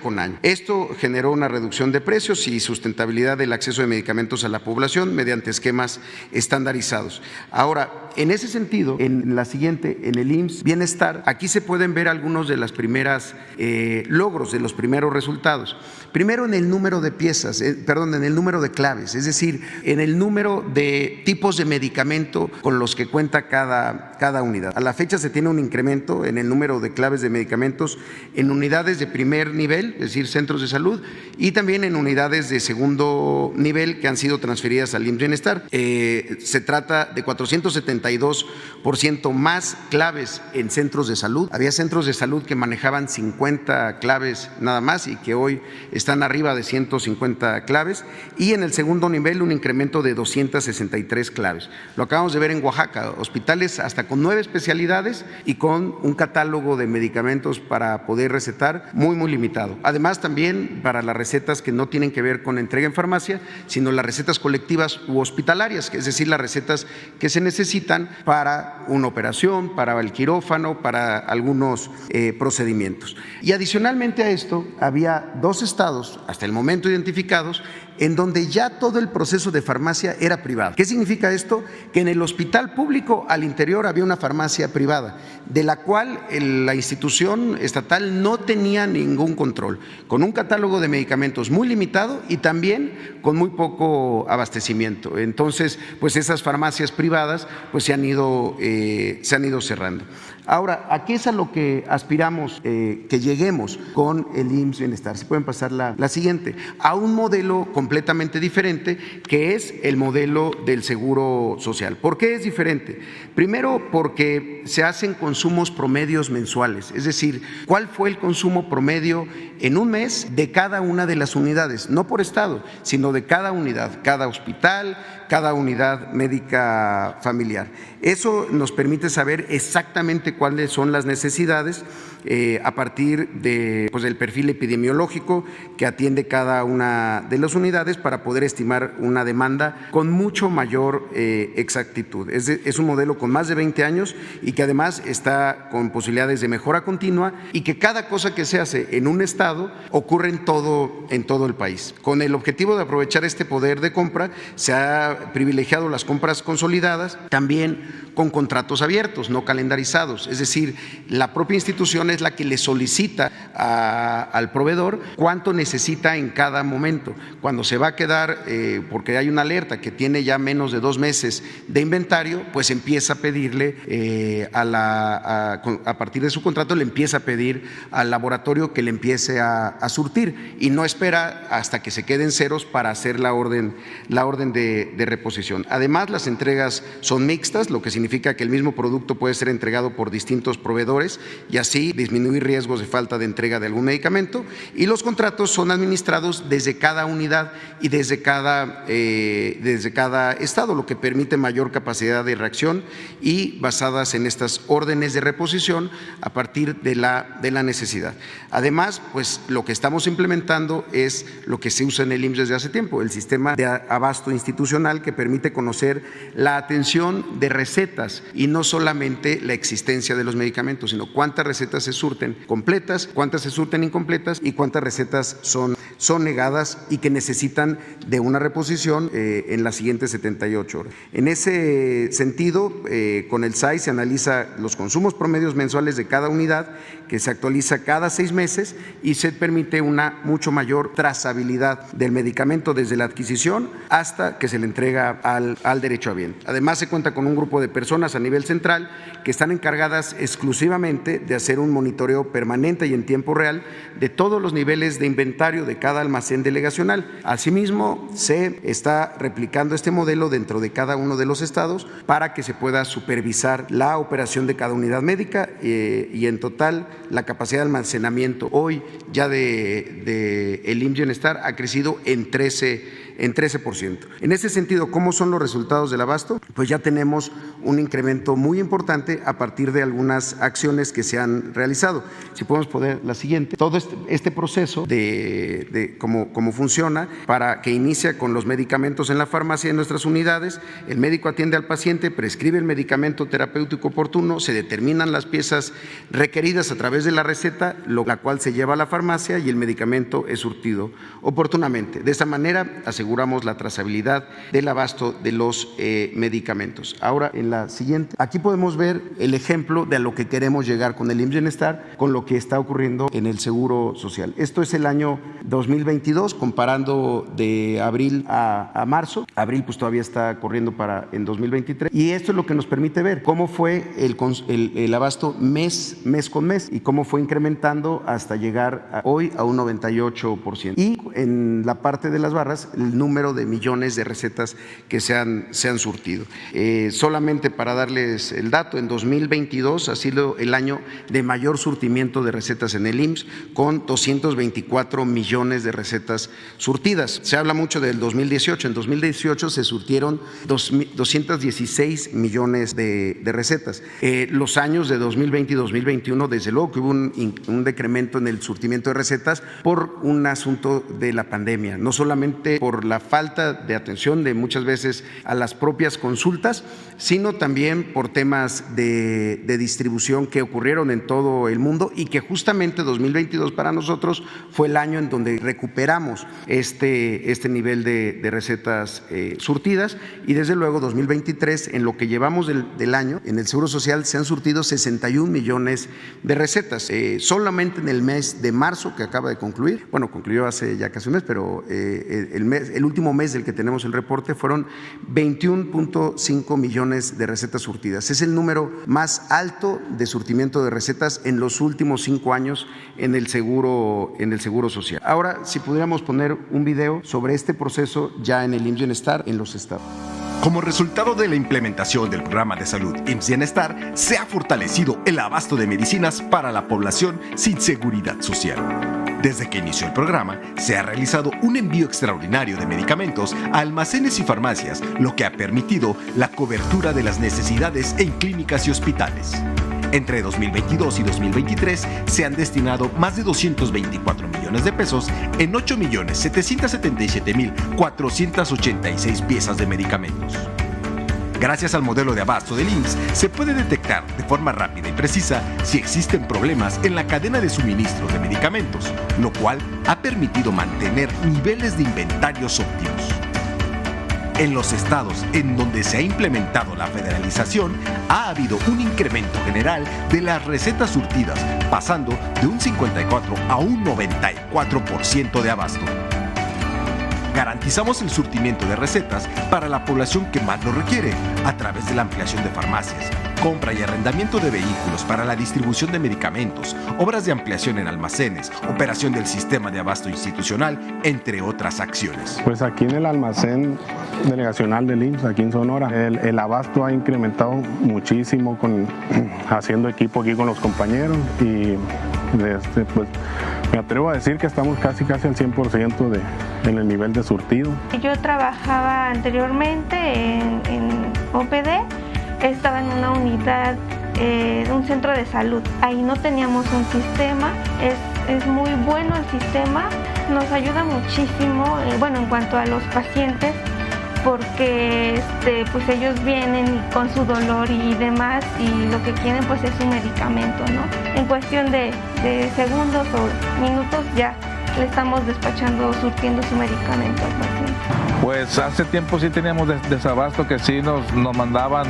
E: con año. Esto generó una reducción de precios y sustentabilidad del acceso de medicamentos a la población mediante esquemas estandarizados. Ahora, en ese sentido, en la siguiente, en el IMSS Bienestar, aquí se pueden ver algunos de las primeras logros, de los primeros resultados. Primero, en el número de piezas, en el número de claves, es decir, en el número de tipos de medicamento con los que cuenta cada unidad. A la fecha se tiene un incremento en el número de claves de medicamentos en unidades de primer nivel, es decir, centros de salud, y también en unidades de segundo nivel que han sido transferidas al IMSS Bienestar. Se trata de 472% más claves en centros de salud. Había centros de salud que manejaban 50 claves nada más y que hoy están arriba de 150 claves, y en el segundo nivel un incremento de 263 claves. Lo acabamos de ver en Oaxaca, hospitales hasta con 9 especialidades y con un catálogo de medicamentos para poder recetar muy limitado. Además, también para las recetas que no tienen que ver con entrega en farmacia, sino las recetas colectivas u hospitalarias, es decir, las recetas que se necesitan para una operación, para el quirófano, para algunos procedimientos. Y adicionalmente a esto, había 2 estados, hasta el momento identificados, en donde ya todo el proceso de farmacia era privado. ¿Qué significa esto? Que en el hospital público al interior había una farmacia privada, de la cual la institución estatal no tenía ningún control, con un catálogo de medicamentos muy limitado y también con muy poco abastecimiento. Entonces, pues esas farmacias privadas pues se han ido cerrando. Ahora, ¿a qué es a lo que aspiramos que lleguemos con el IMSS Bienestar? Si pueden pasar la siguiente. A un modelo completamente diferente, que es el modelo del Seguro Social. ¿Por qué es diferente? Primero, porque se hacen consumos promedios mensuales, es decir, ¿cuál fue el consumo promedio en un mes de cada una de las unidades? No por estado, sino de cada unidad, cada hospital, cada unidad médica familiar. Eso nos permite saber exactamente cuáles son las necesidades a partir del perfil epidemiológico que atiende cada una de las unidades, para poder estimar una demanda con mucho mayor exactitud. Es un modelo con más de 20 años y que además está con posibilidades de mejora continua, y que cada cosa que se hace en un estado ocurre en todo el país. Con el objetivo de aprovechar este poder de compra, se ha privilegiado las compras consolidadas, también con contratos abiertos, no calendarizados, es decir, la propia institución es la que le solicita al proveedor cuánto necesita en cada momento. Cuando se va a quedar, porque hay una alerta que tiene ya menos de 2 meses de inventario, pues empieza a pedirle a partir de su contrato, le empieza a pedir al laboratorio que le empiece a surtir, y no espera hasta que se queden ceros para hacer la orden de reposición. Además, las entregas son mixtas, lo que significa que el mismo producto puede ser entregado por distintos proveedores y así disminuir riesgos de falta de entrega de algún medicamento, y los contratos son administrados desde cada unidad y desde cada estado, lo que permite mayor capacidad de reacción y basadas en estas órdenes de reposición a partir de la necesidad. Además, pues lo que estamos implementando es lo que se usa en el IMSS desde hace tiempo, el sistema de abasto institucional, que permite conocer la atención de recetas completas, y no solamente la existencia de los medicamentos, sino cuántas recetas se surten completas, cuántas se surten incompletas y cuántas recetas son negadas y que necesitan de una reposición en las siguientes 78 horas. En ese sentido, con el SAI se analiza los consumos promedios mensuales de cada unidad, que se actualiza cada 6 meses y se permite una mucho mayor trazabilidad del medicamento desde la adquisición hasta que se le entrega al derechohabiente. Además, se cuenta con un grupo de personas a nivel central que están encargadas exclusivamente de hacer un monitoreo permanente y en tiempo real de todos los niveles de inventario de cada almacén delegacional. Asimismo, se está replicando este modelo dentro de cada uno de los estados para que se pueda supervisar la operación de cada unidad médica y en total la capacidad de almacenamiento hoy ya de el IMSS Bienestar ha crecido en 13%. En ese sentido, ¿cómo son los resultados del abasto? Pues ya tenemos un incremento muy importante a partir de algunas acciones que se han realizado. Si podemos poner la siguiente. Todo este proceso de cómo funciona para que inicia con los medicamentos en la farmacia de nuestras unidades, el médico atiende al paciente, prescribe el medicamento terapéutico oportuno, se determinan las piezas requeridas a través de la receta, la cual se lleva a la farmacia y el medicamento es surtido oportunamente. De esa manera aseguramos la trazabilidad del abasto de los medicamentos. Ahora, en la siguiente, aquí podemos ver el ejemplo de a lo que queremos llegar con el IMSS Bienestar, con lo que está ocurriendo en el Seguro Social. Esto es el año 2022, comparando de abril a marzo. Abril pues todavía está corriendo en 2023 y esto es lo que nos permite ver cómo fue el abasto mes con mes y cómo fue incrementando hasta llegar hoy a un 98%. Y en la parte de las barras, el número de millones de recetas que se han surtido. Solamente para darles el dato, en 2022 ha sido el año de mayor surtimiento de recetas en el IMSS, con 224 millones de recetas surtidas. Se habla mucho del 2018. En 2018 se surtieron 216 millones de recetas. Los años de 2020 y 2021, desde luego que hubo un decremento en el surtimiento de recetas por un asunto de la pandemia, no solamente por la falta de atención de muchas veces a las propias consultas, sino también por temas de distribución que ocurrieron en todo el mundo y que justamente 2022 para nosotros fue el año en donde recuperamos este nivel de recetas surtidas y desde luego 2023, en lo que llevamos del año, en el Seguro Social se han surtido 61 millones de recetas. Solamente en el mes de marzo que acaba de concluir, bueno, concluyó hace ya casi un mes, pero el último mes del que tenemos el reporte fueron 21.5 millones de recetas surtidas. Es el número más alto de surtimiento de recetas en los últimos 5 años en el Seguro Social. Ahora, si pudiéramos poner un video sobre este proceso ya en el IMSS Bienestar en los estados.
F: Como resultado de la implementación del programa de salud IMSS Bienestar, se ha fortalecido el abasto de medicinas para la población sin seguridad social. Desde que inició el programa, se ha realizado un envío extraordinario de medicamentos a almacenes y farmacias, lo que ha permitido la cobertura de las necesidades en clínicas y hospitales. Entre 2022 y 2023 se han destinado más de 224 millones de pesos en 8.777.486 piezas de medicamentos. Gracias al modelo de abasto del IMSS, se puede detectar de forma rápida y precisa si existen problemas en la cadena de suministro de medicamentos, lo cual ha permitido mantener niveles de inventarios óptimos. En los estados en donde se ha implementado la federalización, ha habido un incremento general de las recetas surtidas, pasando de un 54 a un 94% de abasto. Garantizamos el surtimiento de recetas para la población que más lo requiere, a través de la ampliación de farmacias, compra y arrendamiento de vehículos para la distribución de medicamentos, obras de ampliación en almacenes, operación del sistema de abasto institucional, entre otras acciones.
G: Pues aquí en el almacén delegacional del IMSS, aquí en Sonora, el abasto ha incrementado muchísimo haciendo equipo aquí con los compañeros y pues me atrevo a decir que estamos casi al 100% en el nivel de surtido.
H: Yo trabajaba anteriormente en OPD, estaba en una unidad de un centro de salud. Ahí no teníamos un sistema, es muy bueno el sistema, nos ayuda muchísimo, en cuanto a los pacientes, porque pues ellos vienen con su dolor y demás, y lo que quieren pues es un medicamento, ¿no? En cuestión de segundos o minutos ya le estamos despachando, surtiendo su medicamento al paciente.
I: Pues hace tiempo sí teníamos desabasto, que sí nos mandaban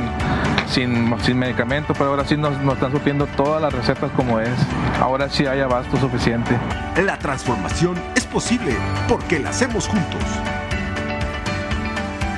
I: sin medicamento, pero ahora sí nos están surtiendo todas las recetas como es. Ahora sí hay abasto suficiente.
F: La transformación es posible porque la hacemos juntos.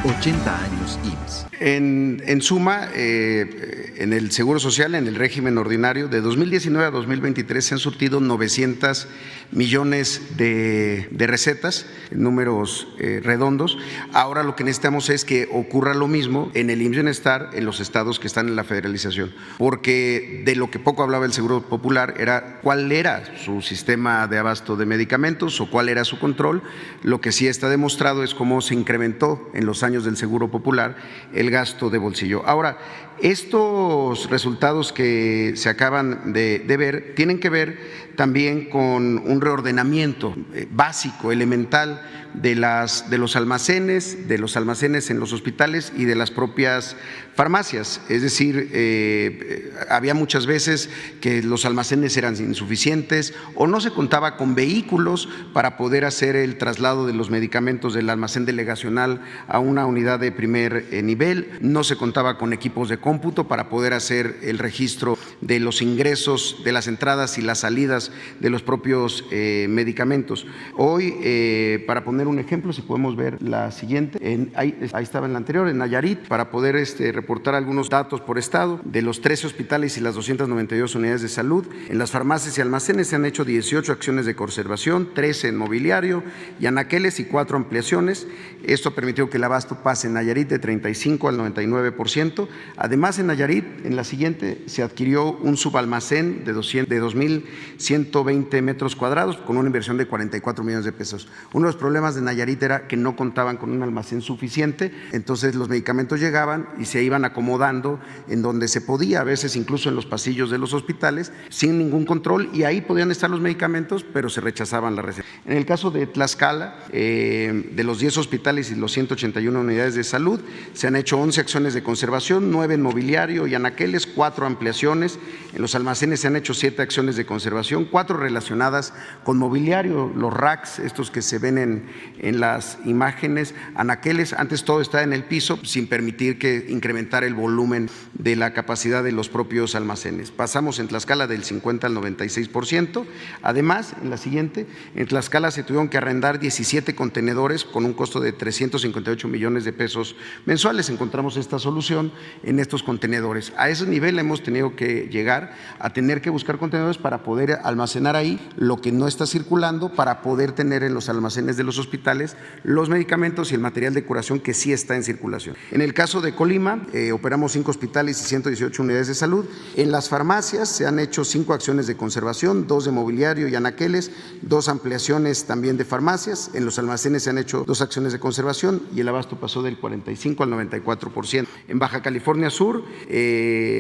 F: 80 años IMSS.
E: En suma, en el Seguro Social, en el régimen ordinario, de 2019 a 2023 se han surtido 900 millones de recetas, números redondos. Ahora lo que necesitamos es que ocurra lo mismo en el IMSS Bienestar en los estados que están en la federalización, porque de lo que poco hablaba el Seguro Popular era cuál era su sistema de abasto de medicamentos o cuál era su control. Lo que sí está demostrado es cómo se incrementó en los años del Seguro Popular el gasto de bolsillo. Ahora, estos resultados que se acaban de ver tienen que ver también con un reordenamiento básico, elemental de los almacenes en los hospitales y de las propias farmacias. Es decir, había muchas veces que los almacenes eran insuficientes o no se contaba con vehículos para poder hacer el traslado de los medicamentos del almacén delegacional a una unidad de primer nivel, no se contaba con equipos de cómputo para poder hacer el registro de los ingresos, de las entradas y las salidas de los propios medicamentos. Hoy, para poner un ejemplo, si podemos ver la siguiente, ahí estaba en la anterior, en Nayarit, para poder reportar algunos datos por estado, de los 13 hospitales y las 292 unidades de salud. En las farmacias y almacenes se han hecho 18 acciones de conservación, 13 en mobiliario y anaqueles y 4 ampliaciones. Esto permitió que el abasto pase en Nayarit de 35 al 99%. Además, en Nayarit, en la siguiente, se adquirió un subalmacén de 2.120 metros cuadrados con una inversión de 44 millones de pesos. Uno de los problemas de Nayarit era que no contaban con un almacén suficiente, entonces los medicamentos llegaban y se iban acomodando en donde se podía, a veces incluso en los pasillos de los hospitales, sin ningún control, y ahí podían estar los medicamentos, pero se rechazaban las recetas. En el caso de Tlaxcala, de los 10 hospitales y los 181 unidades de salud, se han hecho 11 acciones de conservación, 9 en mobiliario y anaqueles, 4 ampliaciones. En los almacenes se han hecho 7 acciones de conservación, 4 relacionadas con mobiliario, los racks, estos que se ven en las imágenes, anaqueles. Antes todo estaba en el piso sin permitir que incrementara el volumen de la capacidad de los propios almacenes. Pasamos en Tlaxcala del 50 al 96%. Además, en la siguiente, en Tlaxcala se tuvieron que arrendar 17 contenedores con un costo de 358 millones de pesos mensuales. Encontramos esta solución en estos contenedores. A ese nivel hemos tenido que llegar a tener que buscar contenedores para poder almacenar ahí lo que no está circulando, para poder tener en los almacenes de los hospitales los medicamentos y el material de curación que sí está en circulación. En el caso de Colima, operamos 5 hospitales y 118 unidades de salud. En las farmacias se han hecho 5 acciones de conservación, 2 de mobiliario y anaqueles, 2 ampliaciones también de farmacias. En los almacenes se han hecho 2 acciones de conservación y el abasto pasó del 45 al 94%. En Baja California Sur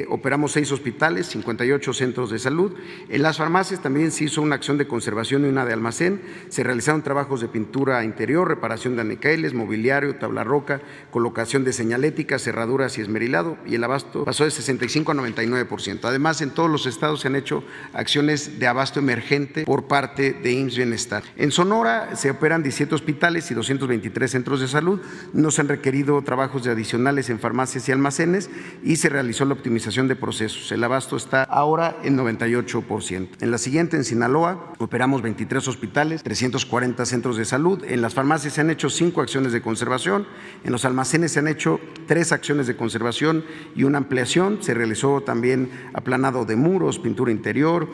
E: operamos 6 hospitales, 58 centros de salud. En las farmacias también se hizo una acción de conservación y una de almacén. Se realizaron trabajos de pintura interior, reparación de anaqueles, mobiliario, tabla roca, colocación de señalética, cerraduras y esmerilado, y el abasto pasó de 65 a 99%. Además, en todos los estados se han hecho acciones de abasto emergente por parte de IMSS Bienestar. En Sonora se operan 17 hospitales y 223 centros de salud. No se han requerido trabajos adicionales en farmacias y almacenes y se realizó la optimización de procesos. El abasto está ahora en 98%. En la siguiente, en Sinaloa, operamos 23 hospitales, 340 centros de salud. En las farmacias se han hecho 5 acciones de conservación. En los almacenes se han hecho 3 acciones de conservación y una ampliación. Se realizó también aplanado de muros, pintura interior,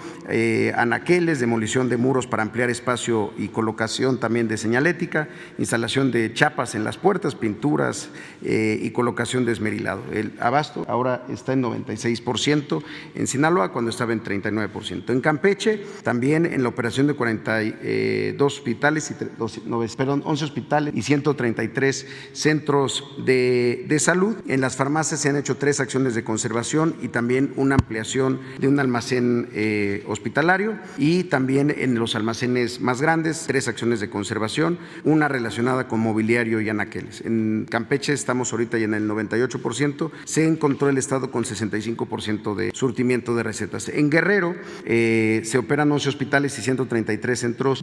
E: anaqueles, demolición de muros para ampliar espacio y colocación también de señalética, instalación de chapas en las puertas, pinturas y colocación de esmerilado. El abasto ahora está en 96%. en Sinaloa, cuando estaba en 39%. En Campeche, también en la operación de 42 hospitales, 11 hospitales y 133 centros de salud. En las farmacias se han hecho 3 acciones de conservación y también una ampliación de un almacén hospitalario, y también en los almacenes más grandes 3 acciones de conservación, una relacionada con mobiliario y anaqueles. En Campeche estamos ahorita ya en el 98%, se encontró el estado con 65% de surtimiento de recetas. En Guerrero se operan 11 hospitales y 133 centros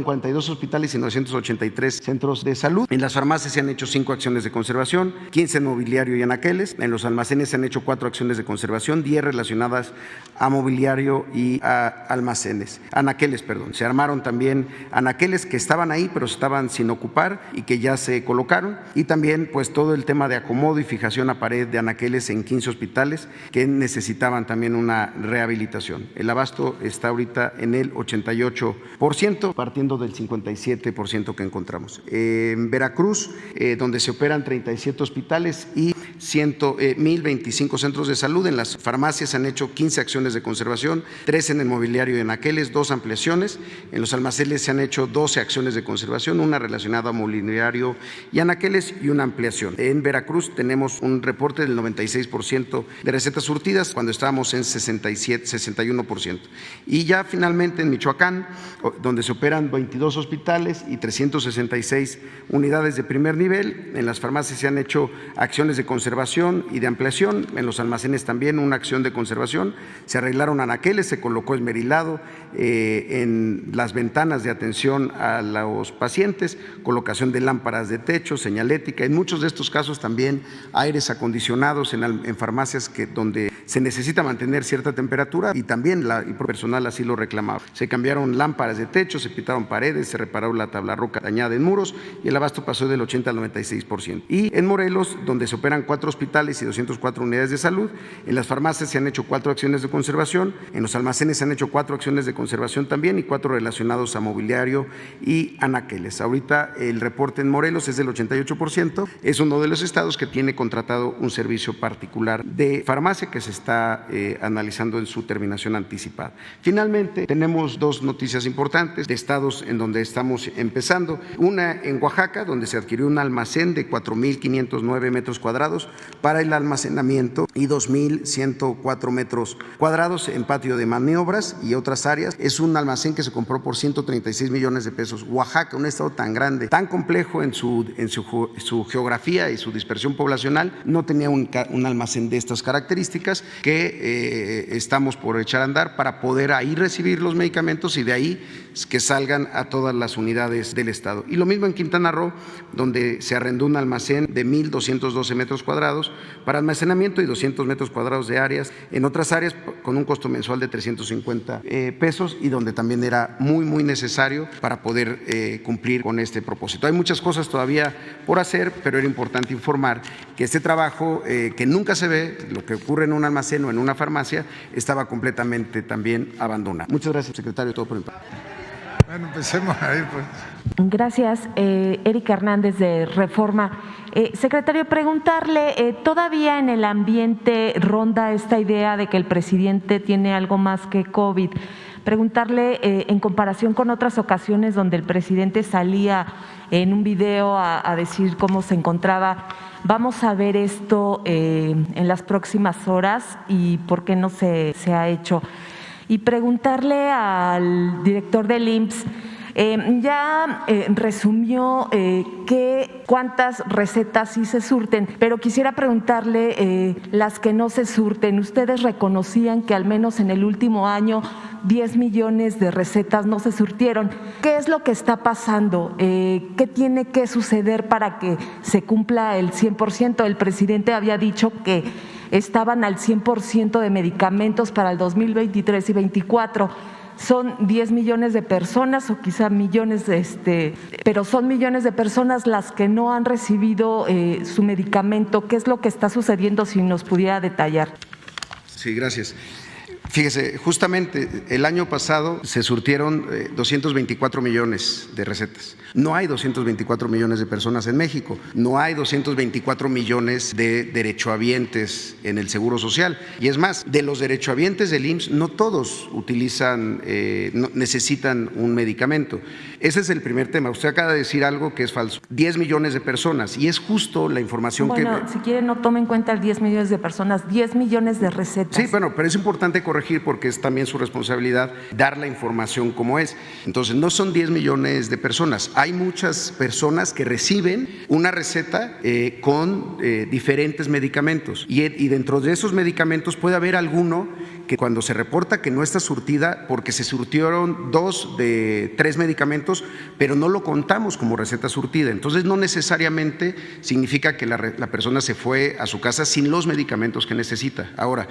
E: 42 hospitales y 983 centros de salud. En las farmacias se han hecho 5 acciones de conservación, 15 en mobiliario y anaqueles. En los almacenes se han hecho 4 acciones de conservación, 10 relacionadas a mobiliario y a almacenes. Se armaron también anaqueles que estaban ahí pero estaban sin ocupar y que ya se colocaron, y también pues todo el tema de acomodo y fijación a pared de anaqueles en 15 hospitales que necesitaban también una rehabilitación. El abasto está ahorita en el 88%, partiendo del 57% que encontramos. En Veracruz, donde se operan 37 hospitales y 1,025 centros de salud, en las farmacias se han hecho 15 acciones de conservación, 3 en el mobiliario y anaqueles, 2 ampliaciones. En los almacenes se han hecho 12 acciones de conservación, una relacionada a mobiliario y anaqueles y una ampliación. En Veracruz tenemos un reporte del 96% de recetas surtidas, cuando estábamos en 61%. Y ya finalmente en Michoacán, donde se operan 22 hospitales y 366 unidades de primer nivel, en las farmacias se han hecho acciones de conservación y de ampliación, en los almacenes también una acción de conservación, se arreglaron anaqueles, se colocó esmerilado en las ventanas de atención a los pacientes, colocación de lámparas de techo, señalética, en muchos de estos casos también aires acondicionados en farmacias donde se necesita mantener cierta temperatura, y también el personal así lo reclamaba. Se cambiaron lámparas de techo, se pintaron paredes, se reparó la tabla roca dañada en muros y el abasto pasó del 80 al 96%. Y en Morelos, donde se operan 4 hospitales y 204 unidades de salud, en las farmacias se han hecho 4 acciones de conservación, en los almacenes se han hecho 4 acciones de conservación también y 4 relacionados a mobiliario y anaqueles. Ahorita el reporte en Morelos es del 88%, es uno de los estados que tiene contratado un servicio particular de farmacia que se está analizando en su terminación anticipada. Finalmente, tenemos 2 noticias importantes de estados en donde estamos empezando. Una en Oaxaca, donde se adquirió un almacén de 4,509 metros cuadrados para el almacenamiento y 2,104 metros cuadrados en patio de maniobras y otras áreas. Es un almacén que se compró por 136 millones de pesos. Oaxaca, un estado tan grande, tan complejo en su geografía y su dispersión poblacional, no tenía un almacén de estas características que estamos por echar a andar para poder ahí recibir los medicamentos y de ahí que salgan a todas las unidades del estado. Y lo mismo en Quintana Roo, donde se arrendó un almacén de 1,212 metros cuadrados para almacenamiento y 200 metros cuadrados de áreas en otras áreas con un costo mensual de 350 pesos, y donde también era muy necesario para poder cumplir con este propósito. Hay muchas cosas todavía por hacer, pero era importante informar que este trabajo que nunca se ve, lo que ocurre en un almacén o en una farmacia, estaba completamente también abandonado. Muchas gracias, secretario, todo por mi parte.
A: Bueno, empecemos a ir pues.
J: Gracias, Erika Hernández de Reforma. Secretario, preguntarle, todavía en el ambiente ronda esta idea de que el presidente tiene algo más que COVID. Preguntarle, en comparación con otras ocasiones donde el presidente salía en un video a decir cómo se encontraba, ¿vamos a ver esto en las próximas horas y por qué no se ha hecho? Y preguntarle al director del IMSS, ya resumió cuántas recetas sí se surten, pero quisiera preguntarle las que no se surten. Ustedes reconocían que al menos en el último año 10 millones de recetas no se surtieron. ¿Qué es lo que está pasando? ¿Qué tiene que suceder para que se cumpla el 100%? El presidente había dicho que estaban al 100% de medicamentos para el 2023 y 2024. Son 10 millones de personas o quizá millones, pero son millones de personas las que no han recibido su medicamento. ¿Qué es lo que está sucediendo? Si nos pudiera detallar.
E: Sí, gracias. Fíjese, justamente el año pasado se surtieron 224 millones de recetas. No hay 224 millones de personas en México, no hay 224 millones de derechohabientes en el Seguro Social. Y es más, de los derechohabientes del IMSS, no todos utilizan, necesitan un medicamento. Ese es el primer tema. Usted acaba de decir algo que es falso. 10 millones de personas, y es justo la información que…
J: Bueno, si quieren no tome en cuenta el 10 millones de personas, 10 millones de recetas.
E: Sí, bueno, pero es importante corregir porque es también su responsabilidad dar la información como es. Entonces, no son 10 millones de personas. Hay muchas personas que reciben una receta con diferentes medicamentos y dentro de esos medicamentos puede haber alguno que cuando se reporta que no está surtida porque se surtieron 2 de 3 medicamentos, pero no lo contamos como receta surtida. Entonces, no necesariamente significa que la persona se fue a su casa sin los medicamentos que necesita. Ahora,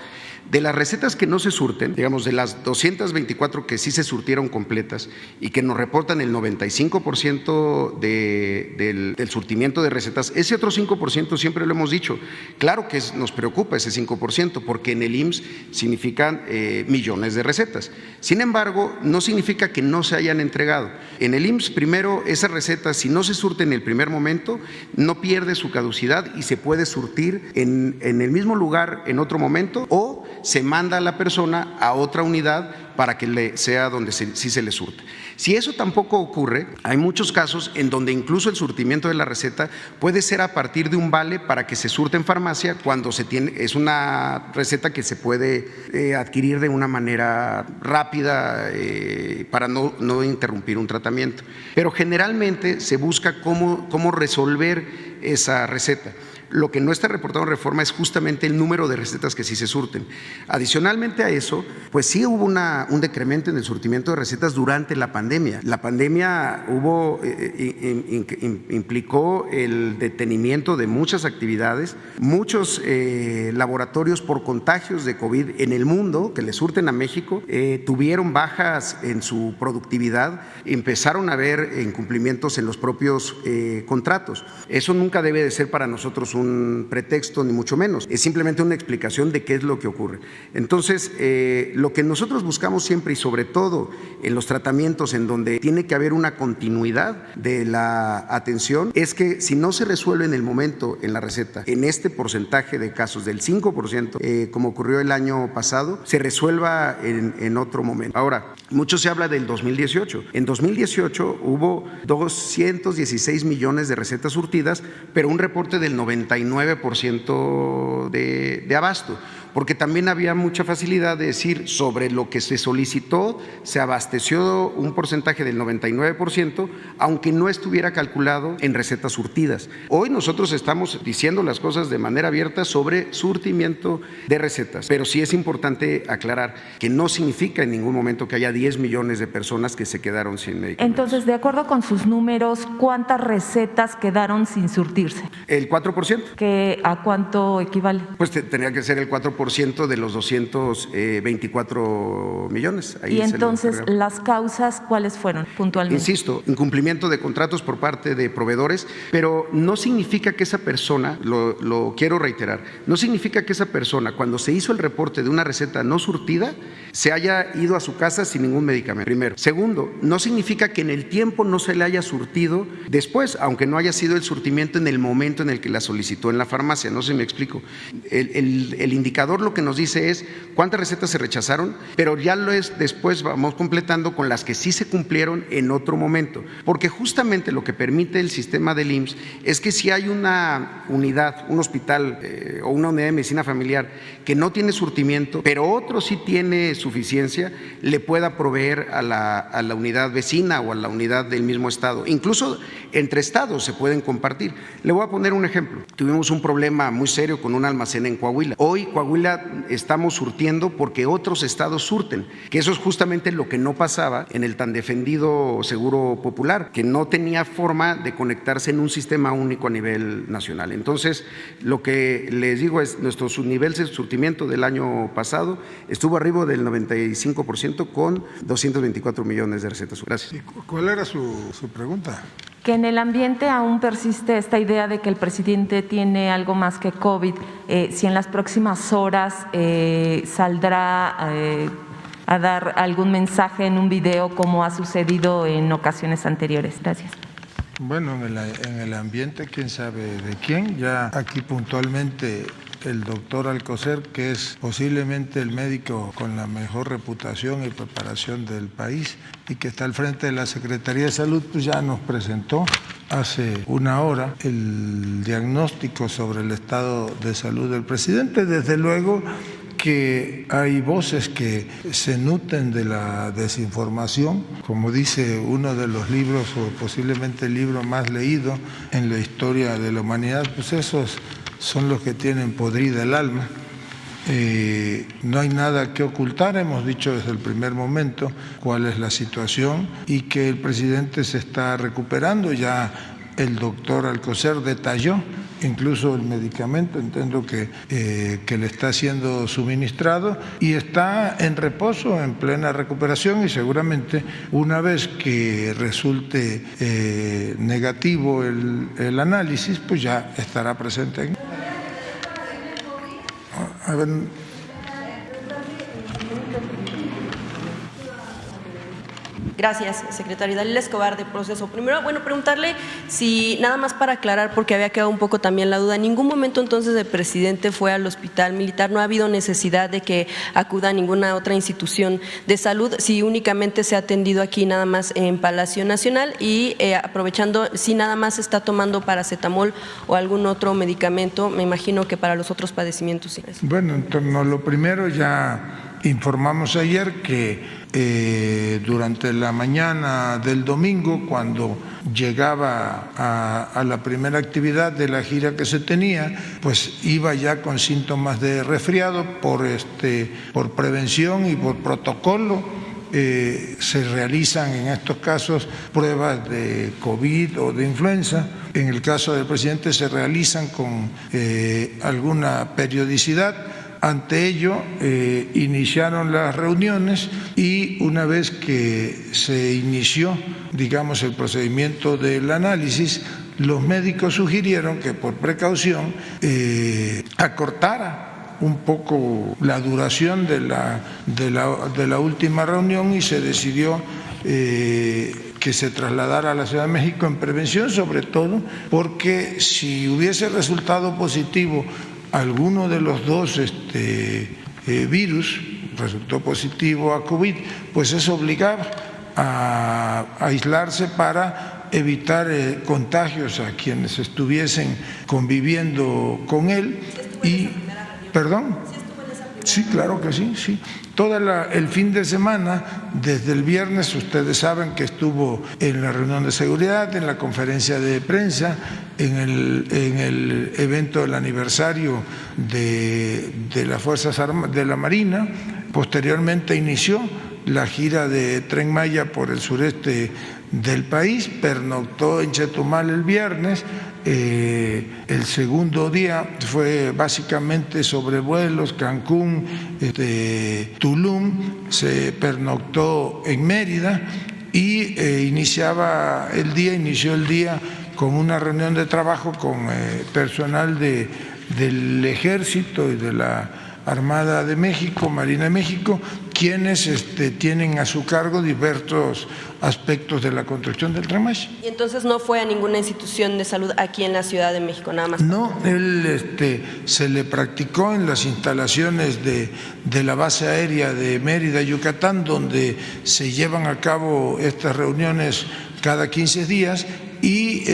E: de las recetas que no se surten, digamos, de las 224 que sí se surtieron completas y que nos reportan el 95% del surtimiento de recetas, ese otro 5% siempre lo hemos dicho. Claro que nos preocupa ese 5% porque en el IMSS significan millones de recetas. Sin embargo, no significa que no se hayan entregado. En el IMSS, primero, esas recetas, si no se surten en el primer momento, no pierde su caducidad y se puede surtir en el mismo lugar en otro momento, o se manda a la persona a otra unidad para que sea donde sí se le surte. Si eso tampoco ocurre, hay muchos casos en donde incluso el surtimiento de la receta puede ser a partir de un vale para que se surte en farmacia cuando es una receta que se puede adquirir de una manera rápida para no interrumpir un tratamiento. Pero generalmente se busca cómo resolver esa receta. Lo que no está reportado en Reforma es justamente el número de recetas que sí se surten. Adicionalmente a eso, pues sí hubo un decremento en el surtimiento de recetas durante la pandemia. La pandemia implicó el detenimiento de muchas actividades, muchos laboratorios por contagios de COVID en el mundo que le surten a México tuvieron bajas en su productividad, empezaron a haber incumplimientos en los propios contratos. Eso nunca debe de ser para nosotros un pretexto, ni mucho menos. Es simplemente una explicación de qué es lo que ocurre. Entonces, lo que nosotros buscamos siempre, y sobre todo en los tratamientos en donde tiene que haber una continuidad de la atención, es que si no se resuelve en el momento en la receta, en este porcentaje de casos del 5%, como ocurrió el año pasado, se resuelva en otro momento. Ahora, mucho se habla del 2018. En 2018 hubo 216 millones de recetas surtidas, pero un reporte del 99% de abasto, porque también había mucha facilidad de decir sobre lo que se solicitó, se abasteció un porcentaje del 99%, aunque no estuviera calculado en recetas surtidas. Hoy nosotros estamos diciendo las cosas de manera abierta sobre surtimiento de recetas, pero sí es importante aclarar que no significa en ningún momento que haya 10 millones de personas que se quedaron sin medicamentos.
J: Entonces, de acuerdo con sus números, ¿cuántas recetas quedaron sin surtirse?
E: El 4%.
J: ¿A cuánto equivale?
E: Pues tendría que ser el 4% de los 224 millones. Ahí
J: y entonces, ¿las causas cuáles fueron puntualmente?
E: Insisto, incumplimiento de contratos por parte de proveedores, pero no significa que esa persona, lo quiero reiterar, no significa que esa persona, cuando se hizo el reporte de una receta no surtida, se haya ido a su casa sin ningún medicamento, primero. Segundo, no significa que en el tiempo no se le haya surtido después, aunque no haya sido el surtimiento en el momento en el que la solicitó en la farmacia. No sé si me explico. El indicador lo que nos dice es cuántas recetas se rechazaron, pero ya después vamos completando con las que sí se cumplieron en otro momento, porque justamente lo que permite el sistema del IMSS es que si hay una unidad, un hospital o una unidad de medicina familiar que no tiene surtimiento, pero otro sí tiene suficiencia, le pueda proveer a la unidad vecina o a la unidad del mismo estado. Incluso entre estados se pueden compartir. Le voy a poner un ejemplo. Tuvimos un problema muy serio con un almacén en Coahuila. Hoy Coahuila estamos surtiendo porque otros estados surten, que eso es justamente lo que no pasaba en el tan defendido Seguro Popular, que no tenía forma de conectarse en un sistema único a nivel nacional. Entonces, lo que les digo es, nuestro nivel de surtimiento del año pasado estuvo arriba del 95% con 224 millones de recetas. Gracias.
A: ¿Cuál era su pregunta?
J: Que en el ambiente aún persiste esta idea de que el presidente tiene algo más que COVID. Si en las próximas horas saldrá a dar algún mensaje en un video como ha sucedido en ocasiones anteriores. Gracias.
A: Bueno, en el ambiente, quién sabe de quién. Ya aquí puntualmente el doctor Alcocer, que es posiblemente el médico con la mejor reputación y preparación del país y que está al frente de la Secretaría de Salud, pues ya nos presentó hace una hora el diagnóstico sobre el estado de salud del presidente. Desde luego que hay voces que se nutren de la desinformación, como dice uno de los libros o posiblemente el libro más leído en la historia de la humanidad, pues esos son los que tienen podrida el alma. No hay nada que ocultar, hemos dicho desde el primer momento cuál es la situación y que el presidente se está recuperando. Ya el doctor Alcocer detalló incluso el medicamento, entiendo que le está siendo suministrado y está en reposo, en plena recuperación, y seguramente una vez que resulte negativo el análisis, pues ya estará presente. A ver.
K: Gracias, secretario. Dalila Escobar, de Proceso. Primero, preguntarle si, nada más para aclarar, porque había quedado un poco también la duda, en ningún momento entonces el presidente fue al hospital militar, no ha habido necesidad de que acuda a ninguna otra institución de salud, si únicamente se ha atendido aquí nada más en Palacio Nacional y aprovechando, si nada más está tomando paracetamol o algún otro medicamento, me imagino que para los otros padecimientos sí.
A: Bueno, entonces, lo primero, ya informamos ayer que durante la mañana del domingo, cuando llegaba a la primera actividad de la gira que se tenía, pues iba ya con síntomas de resfriado por prevención y por protocolo. Se realizan en estos casos pruebas de COVID o de influenza. En el caso del presidente se realizan con alguna periodicidad. Ante ello, iniciaron las reuniones y una vez que se inició, digamos, el procedimiento del análisis, los médicos sugirieron que por precaución acortara un poco la duración de la última reunión y se decidió que se trasladara a la Ciudad de México en prevención, sobre todo porque si hubiese resultado positivo alguno de los dos virus, resultó positivo a COVID, pues eso obligaba a aislarse para evitar contagios a quienes estuviesen conviviendo con él. ¿Perdón? Sí, claro que sí, sí. Todo el fin de semana, desde el viernes, ustedes saben que estuvo en la reunión de seguridad, en la conferencia de prensa, en el evento del aniversario de las Fuerzas Armadas, de la Marina. Posteriormente inició la gira de Tren Maya por el sureste del país, pernoctó en Chetumal el viernes. El segundo día fue básicamente sobre vuelos, Cancún, Tulum, se pernoctó en Mérida y inició el día con una reunión de trabajo con personal del Ejército y de la Armada de México, Marina de México, quienes tienen a su cargo diversos aspectos de la construcción del Tren Maya.
K: ¿Y entonces no fue a ninguna institución de salud aquí en la Ciudad de México, nada más?
A: No, él se le practicó en las instalaciones de la base aérea de Mérida, Yucatán, donde se llevan a cabo estas reuniones cada 15 días y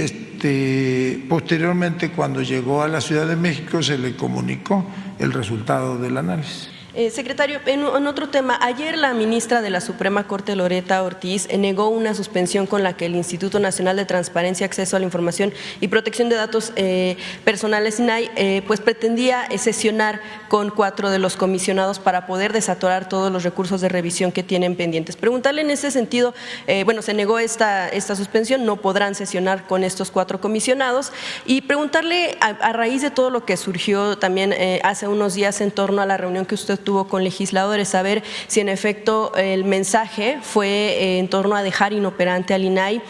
A: posteriormente, cuando llegó a la Ciudad de México, se le comunicó el resultado del análisis.
K: Secretario, en otro tema, ayer la ministra de la Suprema Corte, Loreta Ortiz, negó una suspensión con la que el Instituto Nacional de Transparencia, Acceso a la Información y Protección de Datos Personales, INAI, pues pretendía sesionar con 4 de los comisionados para poder desatorar todos los recursos de revisión que tienen pendientes. Preguntarle en ese sentido, se negó esta suspensión, no podrán sesionar con estos 4 comisionados, y preguntarle a raíz de todo lo que surgió también hace unos días en torno a la reunión que usted usted tuvo con legisladores, saber si en efecto el mensaje fue en torno a dejar inoperante al INAI,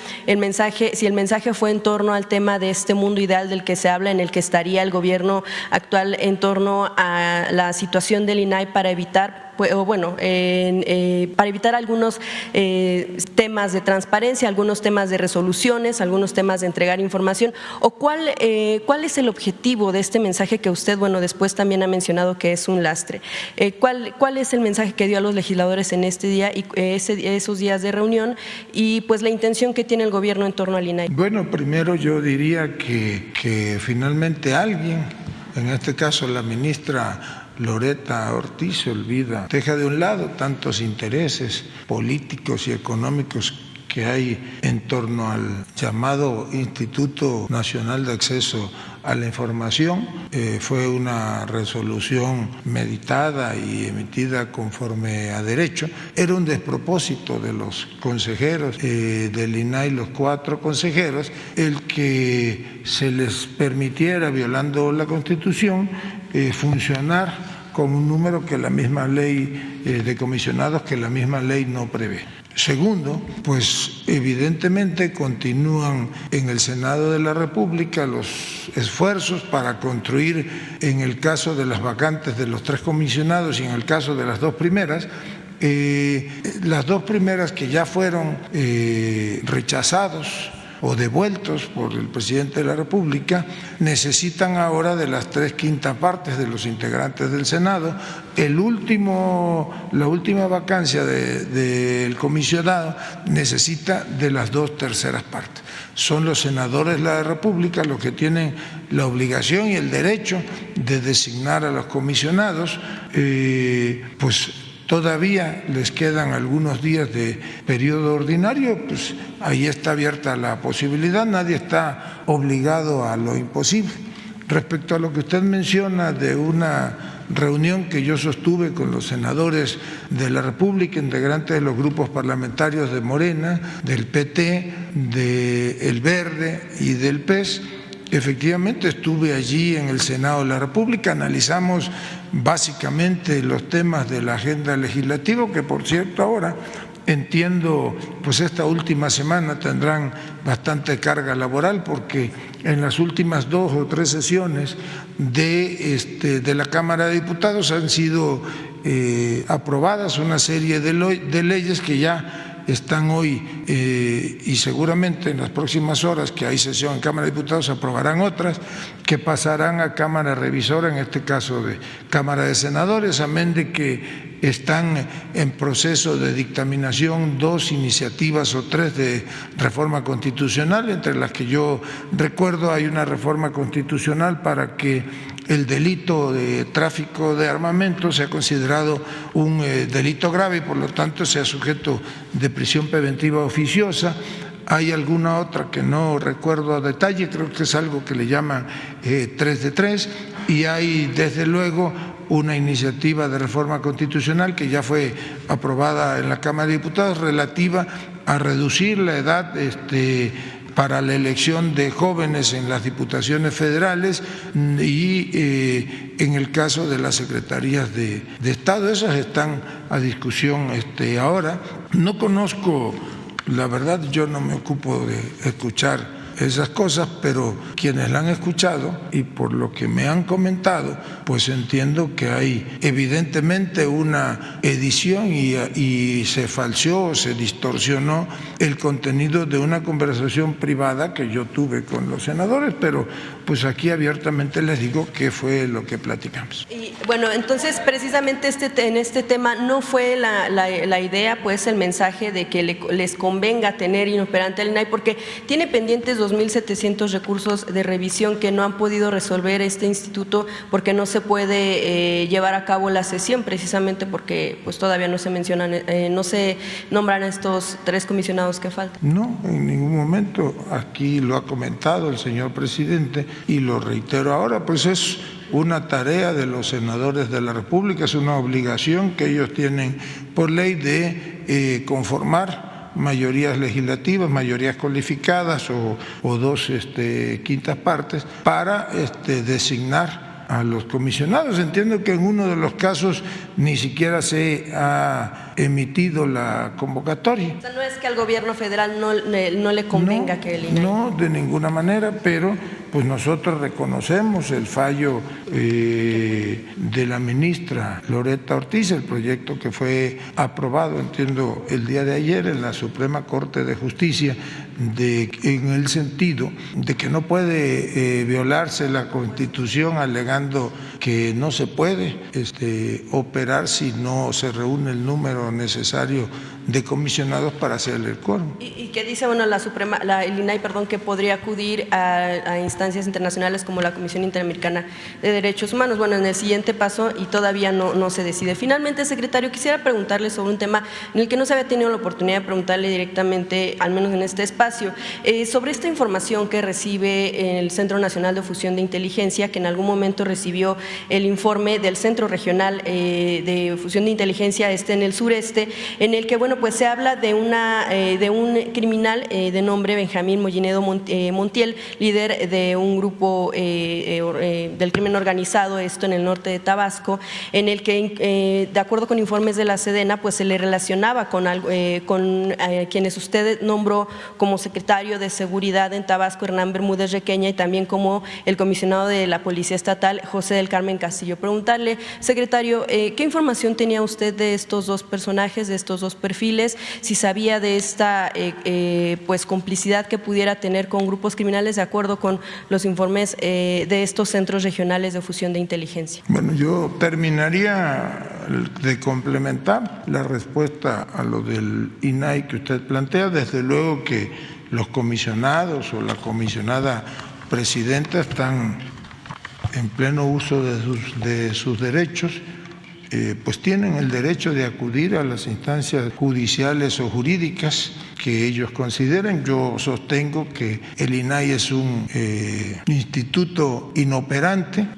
K: si el mensaje fue en torno al tema de este mundo ideal del que se habla, en el que estaría el gobierno actual en torno a la situación del INAI para evitar para evitar algunos temas de transparencia, algunos temas de resoluciones, algunos temas de entregar información, o cuál es el objetivo de este mensaje que usted, después también ha mencionado que es un lastre. ¿Cuál es el mensaje que dio a los legisladores en este día y esos días de reunión y pues la intención que tiene el gobierno en torno al INAI?
A: Bueno, primero yo diría que finalmente alguien, en este caso la ministra Loretta Ortiz, deja de un lado tantos intereses políticos y económicos que hay en torno al llamado Instituto Nacional de Acceso a la Información. Fue una resolución meditada y emitida conforme a derecho. Era un despropósito de los consejeros del INAI, los 4 consejeros, el que se les permitiera, violando la Constitución, funcionar con un número que la misma ley de comisionados, que la misma ley no prevé. Segundo, pues evidentemente continúan en el Senado de la República los esfuerzos para construir, en el caso de las vacantes de los 3 comisionados y en el caso de las 2 primeras, las 2 primeras que ya fueron rechazados o devueltos por el presidente de la República, necesitan ahora de las 3/5 partes de los integrantes del Senado. La última vacancia del comisionado necesita de las 2/3 partes. Son los senadores de la República los que tienen la obligación y el derecho de designar a los comisionados, pues todavía les quedan algunos días de periodo ordinario, pues ahí está abierta la posibilidad, nadie está obligado a lo imposible. Respecto a lo que usted menciona de una reunión que yo sostuve con los senadores de la República, integrantes de los grupos parlamentarios de Morena, del PT, del Verde y del PES, efectivamente estuve allí en el Senado de la República, analizamos básicamente los temas de la agenda legislativa, que por cierto ahora entiendo, pues esta última semana tendrán bastante carga laboral porque en las últimas 2 o 3 sesiones de la Cámara de Diputados han sido aprobadas una serie de leyes que ya están hoy y seguramente en las próximas horas que hay sesión en Cámara de Diputados se aprobarán otras que pasarán a Cámara Revisora, en este caso de Cámara de Senadores, amén de que están en proceso de dictaminación 2 iniciativas o 3 de reforma constitucional, entre las que yo recuerdo hay una reforma constitucional para que el delito de tráfico de armamento sea considerado un delito grave y por lo tanto sea sujeto de prisión preventiva oficiosa. Hay alguna otra que no recuerdo a detalle, creo que es algo que le llaman 3 de 3 y hay desde luego una iniciativa de reforma constitucional que ya fue aprobada en la Cámara de Diputados relativa a reducir la edad para la elección de jóvenes en las diputaciones federales y en el caso de las secretarías de Estado. Esas están a discusión ahora. No conozco, la verdad yo no me ocupo de escuchar esas cosas, pero quienes la han escuchado y por lo que me han comentado, pues entiendo que hay evidentemente una edición y se falseó, se distorsionó el contenido de una conversación privada que yo tuve con los senadores, pero pues aquí abiertamente les digo qué fue lo que platicamos.
K: Y bueno, entonces precisamente en este tema no fue la idea, pues el mensaje de que les convenga tener inoperante al INAI, porque tiene pendientes 2.700 recursos de revisión que no han podido resolver este instituto porque no se puede llevar a cabo la sesión, precisamente porque pues todavía no se mencionan, no se nombran estos 3 comisionados que faltan.
A: No, en ningún momento. Aquí lo ha comentado el señor presidente y lo reitero ahora, pues es una tarea de los senadores de la República, es una obligación que ellos tienen por ley de conformar mayorías legislativas, mayorías cualificadas o 2/5 partes para designar a los comisionados. Entiendo que en uno de los casos ni siquiera se ha emitido la convocatoria.
K: O sea, no es que al gobierno federal no le convenga que el INAI.
A: No, de ninguna manera, pero pues nosotros reconocemos el fallo de la ministra Loretta Ortiz, el proyecto que fue aprobado, entiendo, el día de ayer en la Suprema Corte de Justicia, en el sentido de que no puede violarse la Constitución alegando que no se puede operar si no se reúne el número necesario de comisionados para hacer el quórum.
K: Y que dice, bueno, el INAI, que podría acudir a instancias internacionales como la Comisión Interamericana de Derechos Humanos. Bueno, en el siguiente paso y todavía no se decide. Finalmente, secretario, quisiera preguntarle sobre un tema en el que no se había tenido la oportunidad de preguntarle directamente, al menos en este espacio, sobre esta información que recibe el Centro Nacional de Fusión de Inteligencia, que en algún momento recibió el informe del Centro Regional de Fusión de Inteligencia en el sureste, en el que, bueno, pues se habla de un criminal de nombre Benjamín Mollinedo Montiel, líder de un grupo del crimen organizado, esto en el norte de Tabasco, en el que, de acuerdo con informes de la Sedena, pues se le relacionaba con quienes usted nombró como secretario de Seguridad en Tabasco, Hernán Bermúdez Requeña, y también como el comisionado de la Policía Estatal, José del Carmen Castillo. Preguntarle, secretario, ¿qué información tenía usted de estos dos personajes, de estos dos perfiles? Si sabía de esta pues complicidad que pudiera tener con grupos criminales de acuerdo con los informes de estos centros regionales de fusión de inteligencia.
A: Bueno, yo terminaría de complementar la respuesta a lo del INAI que usted plantea. Desde luego que los comisionados o la comisionada presidenta están en pleno uso de sus derechos. Pues tienen el derecho de acudir a las instancias judiciales o jurídicas que ellos consideren. Yo sostengo que el INAI es un instituto inoperante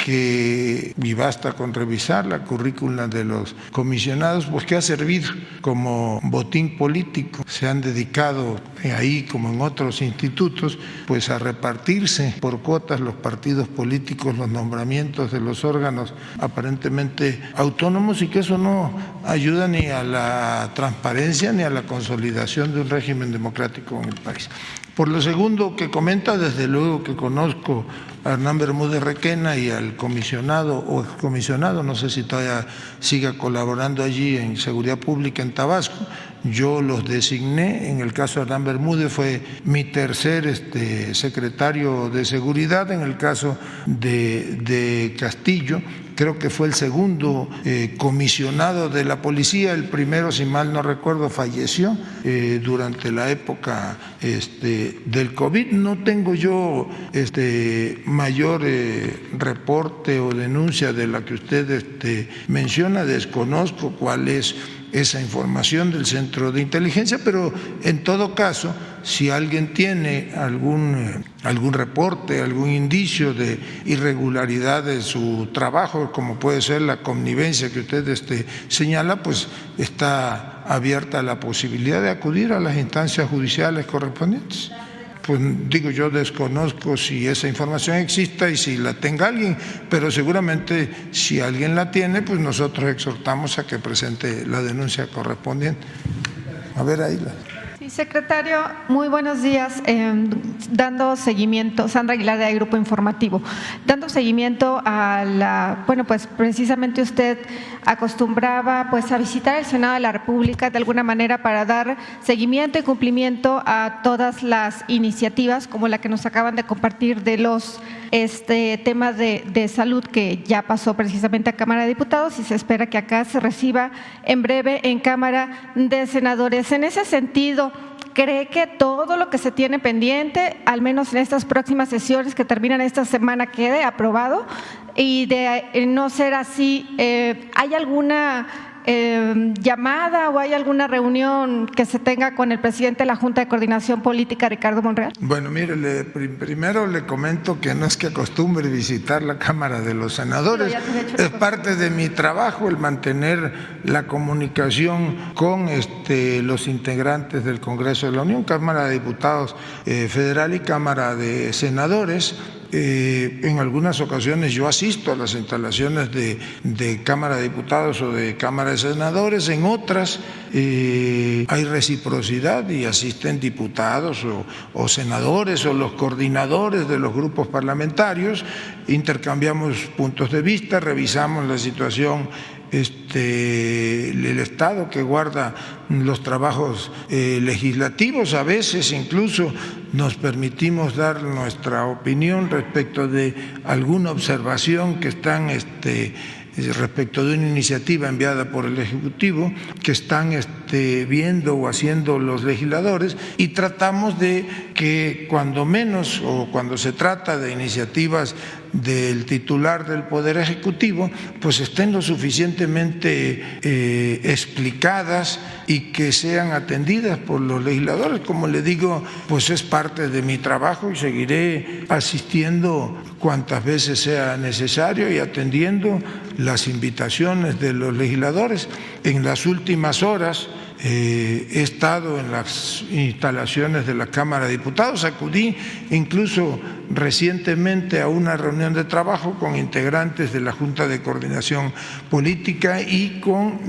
A: y basta con revisar la currícula de los comisionados, pues que ha servido como botín político. Se han dedicado ahí, como en otros institutos, pues a repartirse por cuotas los partidos políticos, los nombramientos de los órganos aparentemente autónomos, y que eso no ayuda ni a la transparencia ni a la consolidación de un régimen democrático en el país. Por lo segundo que comenta, desde luego que conozco a Hernán Bermúdez Requena y al comisionado o excomisionado, no sé si todavía siga colaborando allí en Seguridad Pública en Tabasco. Yo los designé, en el caso de Hernán Bermúdez fue mi tercer secretario de Seguridad, en el caso de Castillo creo que fue el segundo comisionado de la policía, el primero, si mal no recuerdo, falleció durante la época del COVID. No tengo yo mayor reporte o denuncia de la que usted menciona, desconozco cuál es esa información del Centro de Inteligencia, pero en todo caso, si alguien tiene algún reporte, algún indicio de irregularidad de su trabajo, como puede ser la connivencia que usted señala, pues está abierta la posibilidad de acudir a las instancias judiciales correspondientes. Pues digo, yo desconozco si esa información exista y si la tenga alguien, pero seguramente si alguien la tiene, pues nosotros exhortamos a que presente la denuncia correspondiente. A ver, ahí la...
L: Sí, secretario, muy buenos días. Dando seguimiento, Sandra Aguilar de Grupo Informativo, dando seguimiento a pues precisamente usted acostumbraba pues a visitar el Senado de la República de alguna manera para dar seguimiento y cumplimiento a todas las iniciativas como la que nos acaban de compartir de los temas de salud que ya pasó precisamente a Cámara de Diputados y se espera que acá se reciba en breve en Cámara de Senadores. En ese sentido, ¿cree que todo lo que se tiene pendiente, al menos en estas próximas sesiones que terminan esta semana, quede aprobado? Y de no ser así, ¿hay alguna llamada o hay alguna reunión que se tenga con el presidente de la Junta de Coordinación Política, Ricardo Monreal?
A: Bueno, mire, primero le comento que no es que acostumbre visitar la Cámara de los Senadores, es parte de mi trabajo el mantener la comunicación con los integrantes del Congreso de la Unión, Cámara de Diputados Federal y Cámara de Senadores. En algunas ocasiones yo asisto a las instalaciones de Cámara de Diputados o de Cámara de Senadores, en otras hay reciprocidad y asisten diputados o senadores o los coordinadores de los grupos parlamentarios, intercambiamos puntos de vista, revisamos la situación el Estado que guarda los trabajos legislativos. A veces incluso nos permitimos dar nuestra opinión respecto de alguna observación que están respecto de una iniciativa enviada por el Ejecutivo que están viendo o haciendo los legisladores, y tratamos de que cuando menos o cuando se trata de iniciativas del titular del Poder Ejecutivo, pues estén lo suficientemente explicadas y que sean atendidas por los legisladores. Como le digo, pues es parte de mi trabajo y seguiré asistiendo cuantas veces sea necesario y atendiendo las invitaciones de los legisladores. En las últimas horas he estado en las instalaciones de la Cámara de Diputados, acudí incluso recientemente a una reunión de trabajo con integrantes de la Junta de Coordinación Política y con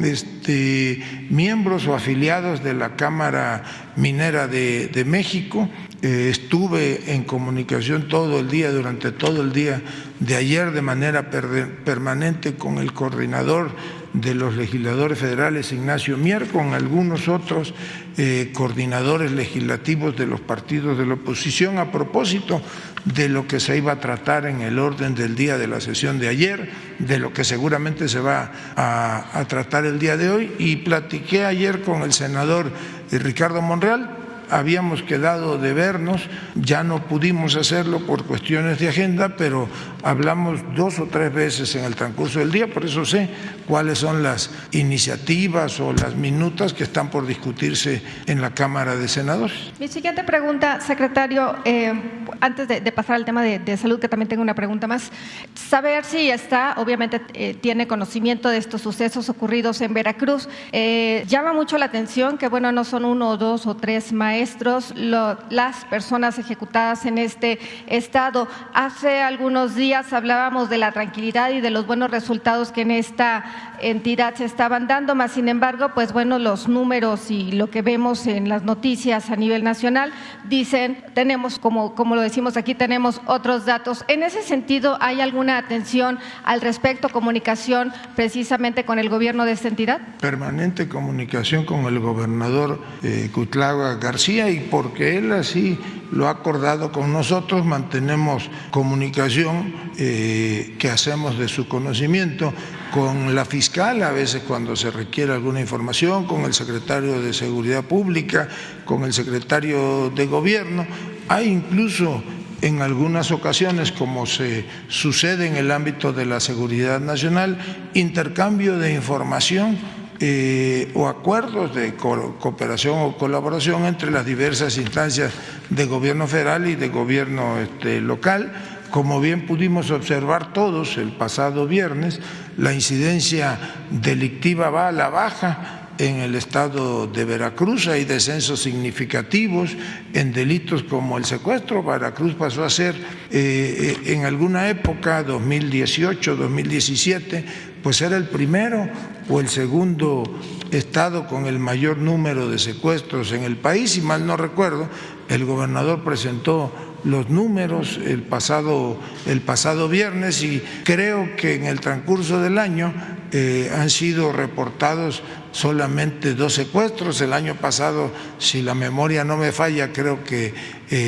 A: miembros o afiliados de la Cámara Minera de México. Estuve en comunicación todo el día, durante todo el día de ayer, de manera permanente con el coordinador de los legisladores federales, Ignacio Mier, con algunos otros coordinadores legislativos de los partidos de la oposición, a propósito de lo que se iba a tratar en el orden del día de la sesión de ayer, de lo que seguramente se va a tratar el día de hoy, y platiqué ayer con el senador Ricardo Monreal. Habíamos quedado de vernos, ya no pudimos hacerlo por cuestiones de agenda, pero hablamos 2 o 3 veces en el transcurso del día, por eso sé cuáles son las iniciativas o las minutas que están por discutirse en la Cámara de Senadores.
L: Mi siguiente pregunta, secretario, antes de pasar al tema de salud, que también tengo una pregunta más, saber si obviamente tiene conocimiento de estos sucesos ocurridos en Veracruz. Llama mucho la atención que, bueno, no son 1 o 2 o 3 maestros las personas ejecutadas en este estado. Hace algunos días hablábamos de la tranquilidad y de los buenos resultados que en esta entidad se estaban dando, más sin embargo, pues bueno, los números y lo que vemos en las noticias a nivel nacional dicen, tenemos, como lo decimos aquí, tenemos otros datos. En ese sentido, ¿hay alguna atención al respecto, comunicación precisamente con el gobierno de esta entidad?
A: Permanente comunicación con el gobernador Cuitlagua García, y porque él así lo ha acordado con nosotros, mantenemos comunicación que hacemos de su conocimiento con la fiscal, a veces cuando se requiere alguna información, con el secretario de Seguridad Pública, con el secretario de Gobierno. Hay incluso en algunas ocasiones, como se sucede en el ámbito de la seguridad nacional, intercambio de información o acuerdos de cooperación o colaboración entre las diversas instancias de gobierno federal y de gobierno local. Como bien pudimos observar todos el pasado viernes, la incidencia delictiva va a la baja en el estado de Veracruz. Hay descensos significativos en delitos como el secuestro. Veracruz pasó a ser en alguna época, 2018, 2017, pues era el primero o el segundo estado con el mayor número de secuestros en el país. Si mal no recuerdo, el gobernador presentó los números el pasado viernes, y creo que en el transcurso del año han sido reportados solamente 2 secuestros. El año pasado, si la memoria no me falla, creo que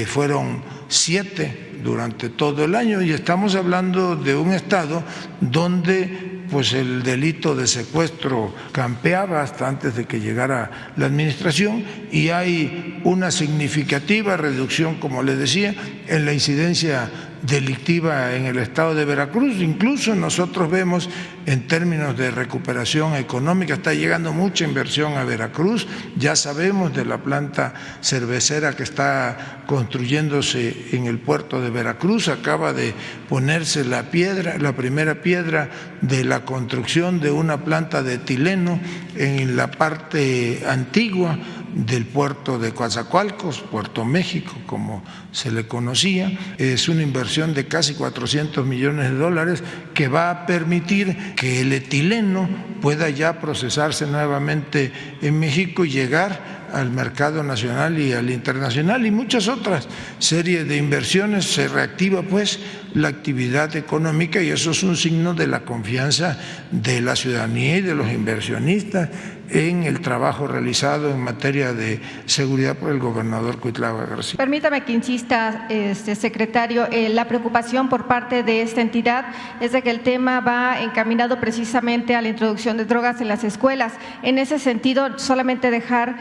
A: fueron 7 durante todo el año, y estamos hablando de un estado donde pues el delito de secuestro campeaba hasta antes de que llegara la administración, y hay una significativa reducción, como les decía, en la incidencia delictiva en el estado de Veracruz. Incluso nosotros vemos en términos de recuperación económica, está llegando mucha inversión a Veracruz. Ya sabemos de la planta cervecera que está construyéndose en el puerto de Veracruz, acaba de ponerse la primera piedra de la construcción de una planta de etileno en la parte antigua del puerto de Coatzacoalcos, Puerto México, como se le conocía. Es una inversión de casi 400 millones de dólares que va a permitir que el etileno pueda ya procesarse nuevamente en México y llegar al mercado nacional y al internacional, y muchas otras series de inversiones. Se reactiva pues la actividad económica, y eso es un signo de la confianza de la ciudadanía y de los inversionistas en el trabajo realizado en materia de seguridad por el gobernador Cuitlahua García.
L: Permítame que insista, secretario, la preocupación por parte de esta entidad es de que el tema va encaminado precisamente a la introducción de drogas en las escuelas. En ese sentido, solamente dejar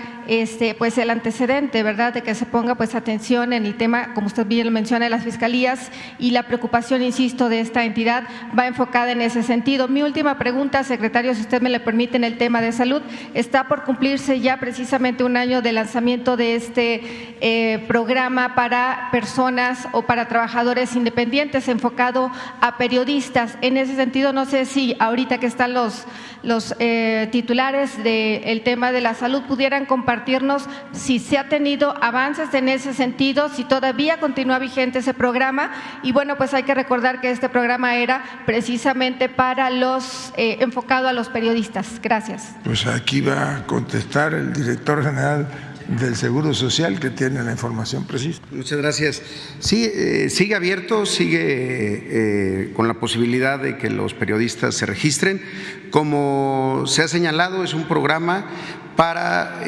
L: pues el antecedente, ¿verdad?, de que se ponga pues atención en el tema, como usted bien lo menciona, de las fiscalías, y la preocupación, insisto, de esta entidad va enfocada en ese sentido. Mi última pregunta, secretario, si usted me lo permite, en el tema de salud. Está por cumplirse ya precisamente un año de lanzamiento de este programa para personas o para trabajadores independientes enfocado a periodistas. En ese sentido, no sé si ahorita que están los titulares del tema de la salud pudieran compartirnos si se ha tenido avances en ese sentido, si todavía continúa vigente ese programa. Y bueno, pues hay que recordar que este programa era precisamente para enfocado a los periodistas. Gracias.
A: Pues aquí va a contestar el director general del Seguro Social, que tiene la información precisa.
E: Muchas gracias. Sí, sigue abierto, sigue con la posibilidad de que los periodistas se registren. Como se ha señalado, es un programa para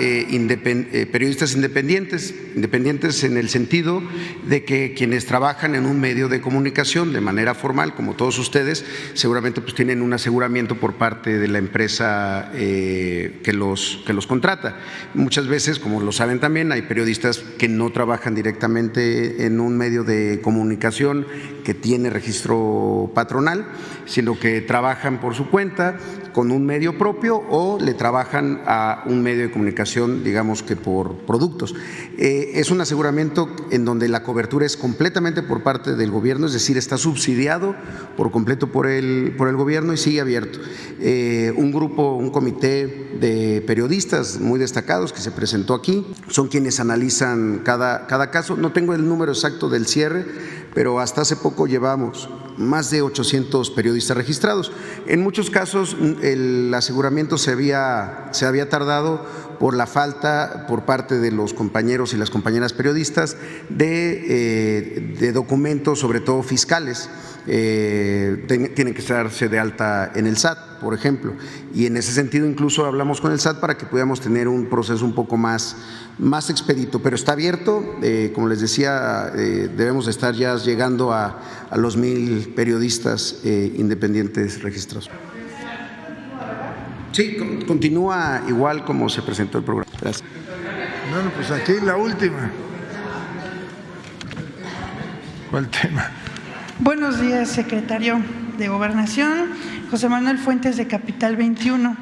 E: periodistas independientes en el sentido de que quienes trabajan en un medio de comunicación de manera formal, como todos ustedes, seguramente pues tienen un aseguramiento por parte de la empresa que los contrata. Muchas veces, como lo saben también, hay periodistas que no trabajan directamente en un medio de comunicación que tiene registro patronal, sino que trabajan por su cuenta con un medio propio o le trabajan a un medio de comunicación, digamos que por productos. Es un aseguramiento en donde la cobertura es completamente por parte del gobierno, es decir, está subsidiado por completo por el gobierno y sigue abierto. Un comité de periodistas muy destacados que se presentó aquí, son quienes analizan cada caso. No tengo el número exacto del cierre, pero hasta hace poco llevamos más de 800 periodistas registrados. En muchos casos el aseguramiento se había tardado por la falta por parte de los compañeros y las compañeras periodistas de documentos, sobre todo fiscales. Tienen que darse de alta en el SAT, por ejemplo, y en ese sentido incluso hablamos con el SAT para que pudiéramos tener un proceso un poco más expedito, pero está abierto. Como les decía, debemos estar ya llegando a los 1,000 periodistas independientes registrados. Sí, continúa igual como se presentó el programa. Gracias.
A: Bueno, pues aquí la última. ¿Cuál tema?
M: Buenos días, secretario de Gobernación. José Manuel Fuentes, de Capital 21.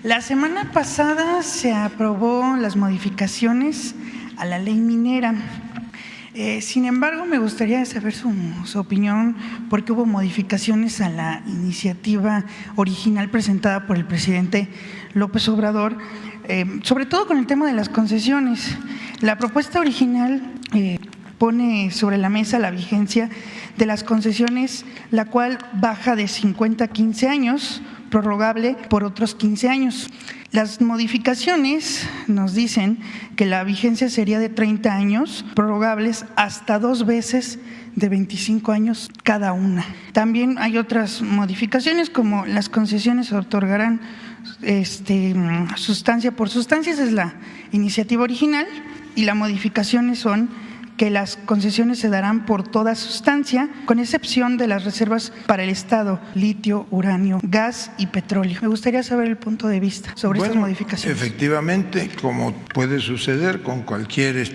M: La semana pasada se aprobó las modificaciones a la ley minera. Sin embargo, me gustaría saber su opinión, porque hubo modificaciones a la iniciativa original presentada por el presidente López Obrador, sobre todo con el tema de las concesiones. La propuesta original pone sobre la mesa la vigencia de las concesiones, la cual baja de 50 a 15 años, prorrogable por otros 15 años. Las modificaciones nos dicen que la vigencia sería de 30 años, prorrogables hasta 2 veces de 25 años cada una. También hay otras modificaciones, como las concesiones se otorgarán sustancia por sustancia, esa es la iniciativa original, y las modificaciones son que las concesiones se darán por toda sustancia, con excepción de las reservas para el Estado, litio, uranio, gas y petróleo. Me gustaría saber el punto de vista sobre estas modificaciones.
A: Efectivamente, como puede suceder con cualquier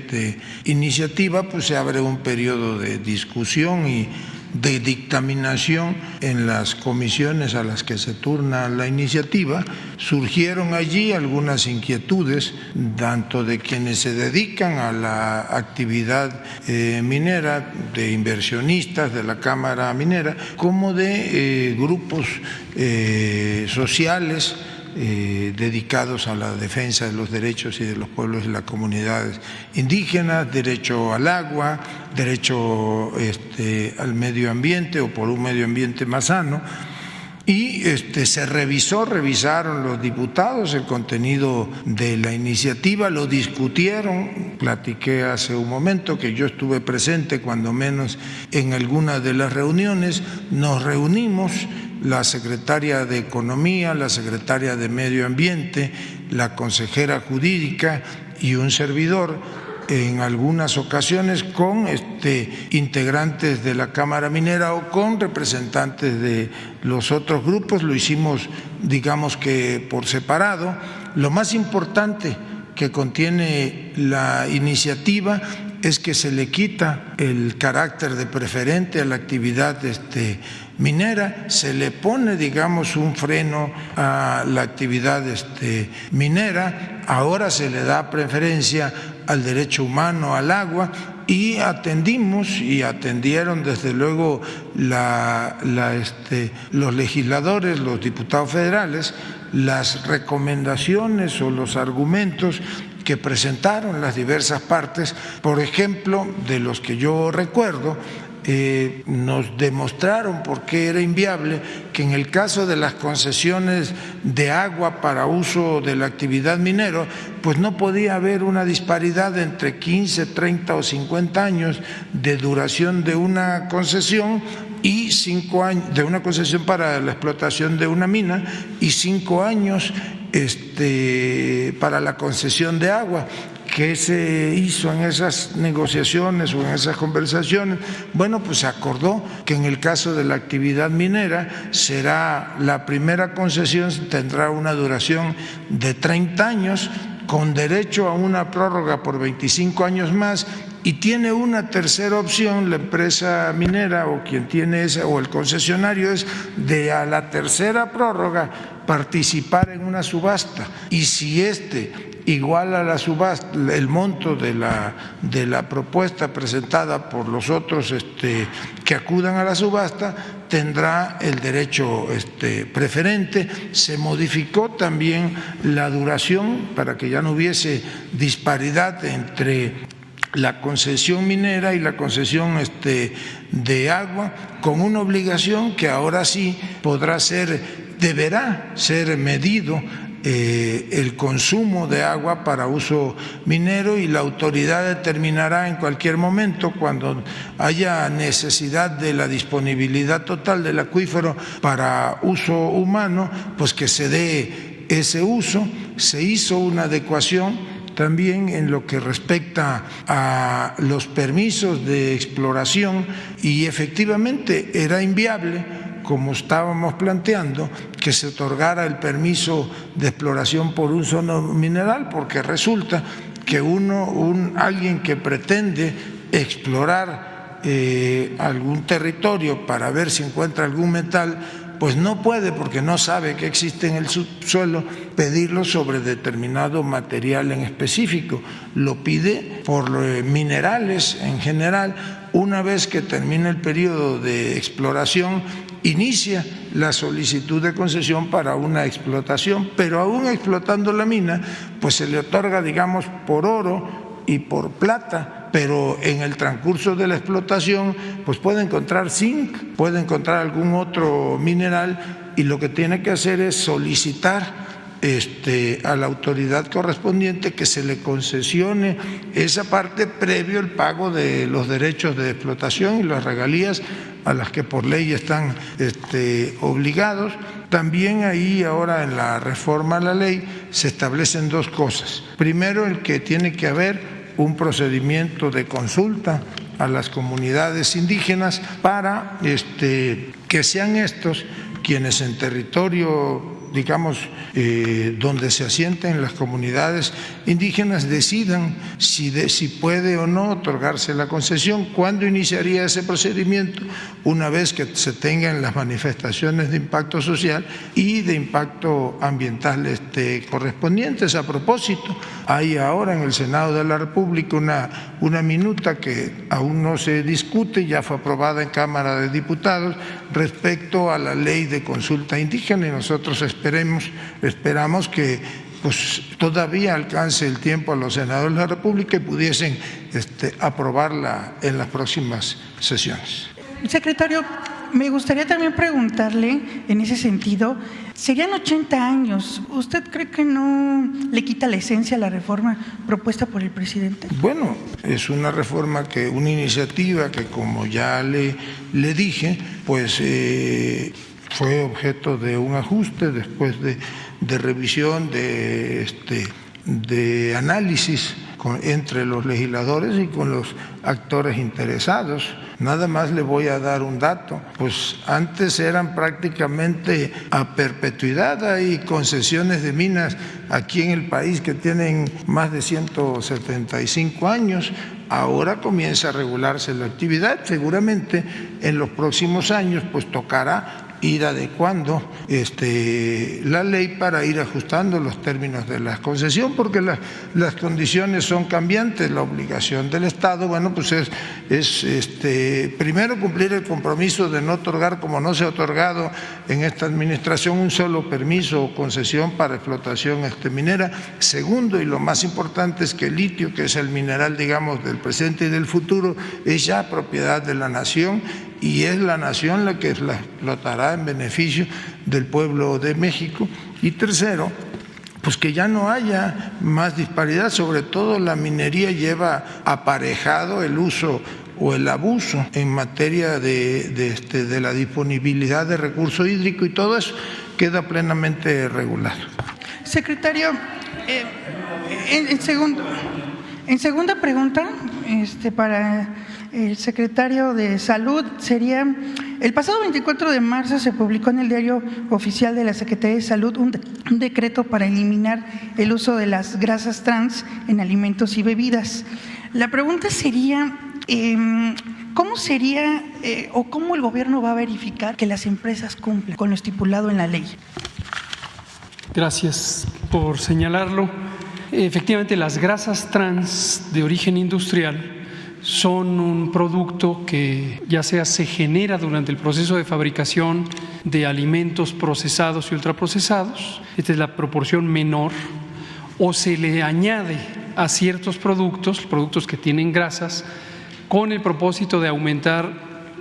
A: iniciativa, pues se abre un periodo de discusión y de dictaminación en las comisiones a las que se turna la iniciativa. Surgieron allí algunas inquietudes, tanto de quienes se dedican a la actividad minera, de inversionistas de la Cámara Minera, como de grupos sociales dedicados a la defensa de los derechos y de los pueblos y las comunidades indígenas, derecho al agua, derecho al medio ambiente o por un medio ambiente más sano. Y revisaron los diputados el contenido de la iniciativa, lo discutieron, platiqué hace un momento que yo estuve presente cuando menos en algunas de las reuniones, nos reunimos, la secretaria de Economía, la secretaria de Medio Ambiente, la consejera jurídica y un servidor, en algunas ocasiones con integrantes de la Cámara Minera o con representantes de los otros grupos, lo hicimos digamos que por separado. Lo más importante que contiene la iniciativa es que se le quita el carácter de preferente a la actividad minera, se le pone digamos un freno a la actividad minera, ahora se le da preferencia al derecho humano al agua y atendimos y atendieron desde luego los legisladores, los diputados federales, las recomendaciones o los argumentos que presentaron las diversas partes. Por ejemplo, de los que yo recuerdo, nos demostraron por qué era inviable que en el caso de las concesiones de agua para uso de la actividad minera, pues no podía haber una disparidad entre 15, 30 o 50 años de duración de una concesión y 5 años de una concesión para la explotación de una mina y 5 años para la concesión de agua. ¿Qué se hizo en esas negociaciones o en esas conversaciones? Bueno, pues se acordó que en el caso de la actividad minera será la primera concesión, tendrá una duración de 30 años con derecho a una prórroga por 25 años más y tiene una tercera opción, la empresa minera o quien tiene esa o el concesionario es de a la tercera prórroga participar en una subasta y si igual a la subasta, el monto de la propuesta presentada por los otros que acudan a la subasta, tendrá el derecho preferente. Se modificó también la duración para que ya no hubiese disparidad entre la concesión minera y la concesión de agua, con una obligación que ahora sí deberá ser medido el consumo de agua para uso minero y la autoridad determinará en cualquier momento cuando haya necesidad de la disponibilidad total del acuífero para uso humano, pues que se dé ese uso. Se hizo una adecuación también en lo que respecta a los permisos de exploración y efectivamente era inviable, como estábamos planteando, que se otorgara el permiso de exploración por uso no mineral, porque resulta que alguien que pretende explorar algún territorio para ver si encuentra algún metal, pues no puede, porque no sabe que existe en el subsuelo, pedirlo sobre determinado material en específico. Lo pide por minerales en general. Una vez que termina el periodo de exploración, inicia la solicitud de concesión para una explotación, pero aún explotando la mina, pues se le otorga, digamos, por oro y por plata, pero en el transcurso de la explotación pues puede encontrar zinc, puede encontrar algún otro mineral y lo que tiene que hacer es solicitar a la autoridad correspondiente que se le concesione esa parte previo al pago de los derechos de explotación y las regalías a las que por ley están obligados. También ahí ahora en la reforma a la ley se establecen dos cosas. Primero, el que tiene que haber un procedimiento de consulta a las comunidades indígenas para que sean estos quienes en territorio, digamos, donde se asienten las comunidades indígenas decidan si puede o no otorgarse la concesión. ¿Cuándo iniciaría ese procedimiento? Una vez que se tengan las manifestaciones de impacto social y de impacto ambiental correspondientes. A propósito, hay ahora en el Senado de la República una minuta que aún no se discute, ya fue aprobada en Cámara de Diputados respecto a la ley de consulta indígena y nosotros esperamos que pues todavía alcance el tiempo a los senadores de la República y pudiesen aprobarla en las próximas sesiones.
M: Secretario, me gustaría también preguntarle en ese sentido, serían 80 años, ¿usted cree que no le quita la esencia a la reforma propuesta por el presidente?
A: Bueno, es una reforma una iniciativa que, como ya le dije, pues fue objeto de un ajuste después de revisión, de análisis entre los legisladores y con los actores interesados. Nada más le voy a dar un dato, pues antes eran prácticamente a perpetuidad, hay concesiones de minas aquí en el país que tienen más de 175 años, ahora comienza a regularse la actividad, seguramente en los próximos años pues tocará ir adecuando la ley para ir ajustando los términos de la concesión, porque las condiciones son cambiantes. La obligación del Estado, bueno, pues es primero cumplir el compromiso de no otorgar, como no se ha otorgado en esta administración, un solo permiso o concesión para explotación minera. Segundo, y lo más importante, es que el litio, que es el mineral, digamos, del presente y del futuro, es ya propiedad de la nación y es la nación la que la explotará en beneficio del pueblo de México. Y tercero, pues que ya no haya más disparidad, sobre todo la minería lleva aparejado el uso o el abuso en materia de la disponibilidad de recurso hídrico y todo eso queda plenamente regulado.
M: Secretario, en segunda pregunta, para el secretario de Salud sería, el pasado 24 de marzo se publicó en el Diario Oficial de la Secretaría de Salud un decreto para eliminar el uso de las grasas trans en alimentos y bebidas. La pregunta sería, ¿cómo sería o cómo el gobierno va a verificar que las empresas cumplan con lo estipulado en la ley?
C: Gracias por señalarlo. Efectivamente, las grasas trans de origen industrial son un producto que ya sea se genera durante el proceso de fabricación de alimentos procesados y ultraprocesados, esta es la proporción menor, o se le añade a ciertos productos que tienen grasas, con el propósito de aumentar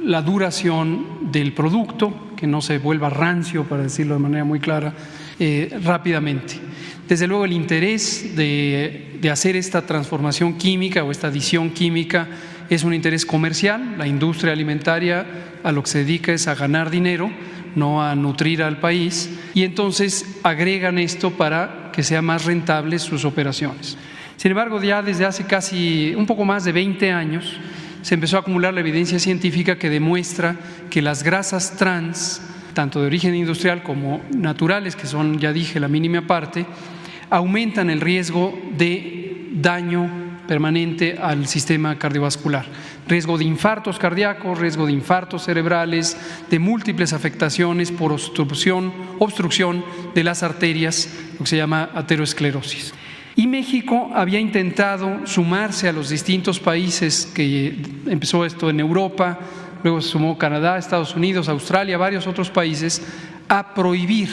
C: la duración del producto, que no se vuelva rancio, para decirlo de manera muy clara, rápidamente. Desde luego, el interés de hacer esta transformación química o esta adición química es un interés comercial. La industria alimentaria a lo que se dedica es a ganar dinero, no a nutrir al país, y entonces agregan esto para que sea más rentables sus operaciones. Sin embargo, ya desde hace casi un poco más de 20 años se empezó a acumular la evidencia científica que demuestra que las grasas trans, tanto de origen industrial como naturales, que son, ya dije, la mínima parte, aumentan el riesgo de daño permanente al sistema cardiovascular, riesgo de infartos cardíacos, riesgo de infartos cerebrales, de múltiples afectaciones por obstrucción de las arterias, lo que se llama aterosclerosis. Y México había intentado sumarse a los distintos países que empezó esto en Europa, luego se sumó Canadá, Estados Unidos, Australia, varios otros países, a prohibir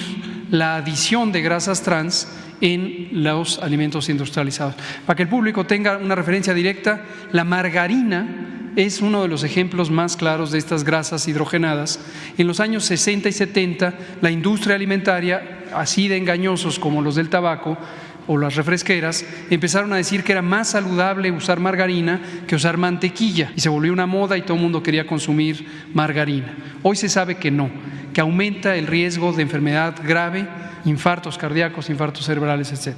C: la adición de grasas trans en los alimentos industrializados. Para que el público tenga una referencia directa, la margarina es uno de los ejemplos más claros de estas grasas hidrogenadas. En los años 60 y 70, la industria alimentaria, así de engañosos como los del tabaco o las refresqueras, empezaron a decir que era más saludable usar margarina que usar mantequilla, y se volvió una moda y todo el mundo quería consumir margarina. Hoy se sabe que no, que aumenta el riesgo de enfermedad grave, infartos cardíacos, infartos cerebrales, etc.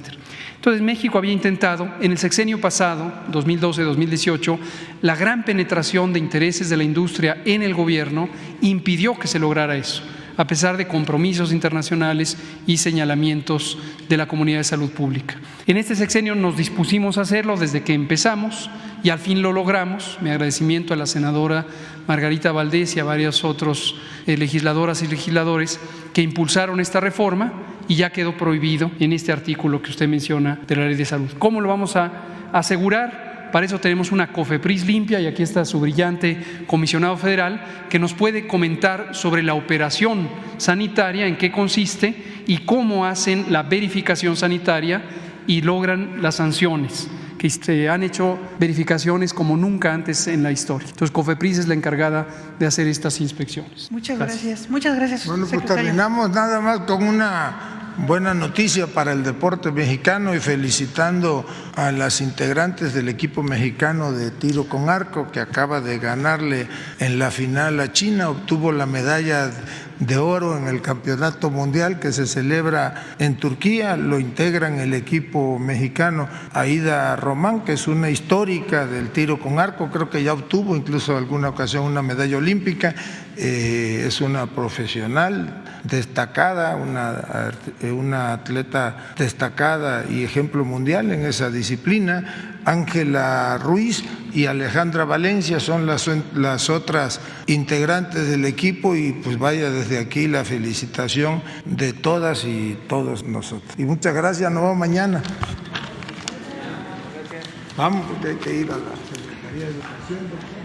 C: Entonces, México había intentado, en el sexenio pasado, 2012-2018, la gran penetración de intereses de la industria en el gobierno impidió que se lograra eso, a pesar de compromisos internacionales y señalamientos de la comunidad de salud pública. En este sexenio nos dispusimos a hacerlo desde que empezamos y al fin lo logramos. Mi agradecimiento a la senadora Margarita Valdés y a varios otros legisladoras y legisladores que impulsaron esta reforma, y ya quedó prohibido en este artículo que usted menciona de la Ley de Salud. ¿Cómo lo vamos a asegurar? Para eso tenemos una COFEPRIS limpia, y aquí está su brillante comisionado federal, que nos puede comentar sobre la operación sanitaria, en qué consiste y cómo hacen la verificación sanitaria y logran las sanciones, que se han hecho verificaciones como nunca antes en la historia. Entonces, COFEPRIS es la encargada de hacer estas inspecciones.
M: Muchas gracias. Muchas gracias,
A: Bueno, pues
M: secretario.
A: terminamos nada más con una buena noticia para el deporte mexicano y felicitando a las integrantes del equipo mexicano de tiro con arco, que acaba de ganarle en la final a China, obtuvo la medalla de oro en el campeonato mundial que se celebra en Turquía. Lo integran el equipo mexicano Aida Román, que es una histórica del tiro con arco, creo que ya obtuvo incluso alguna ocasión una medalla olímpica. Es una profesional destacada, una atleta destacada y ejemplo mundial en esa disciplina. Ángela Ruiz y Alejandra Valencia son las otras integrantes del equipo, y pues vaya desde aquí la felicitación de todas y todos nosotros. Y muchas gracias, nos vemos mañana. Vamos, porque hay que ir a la Secretaría de Educación.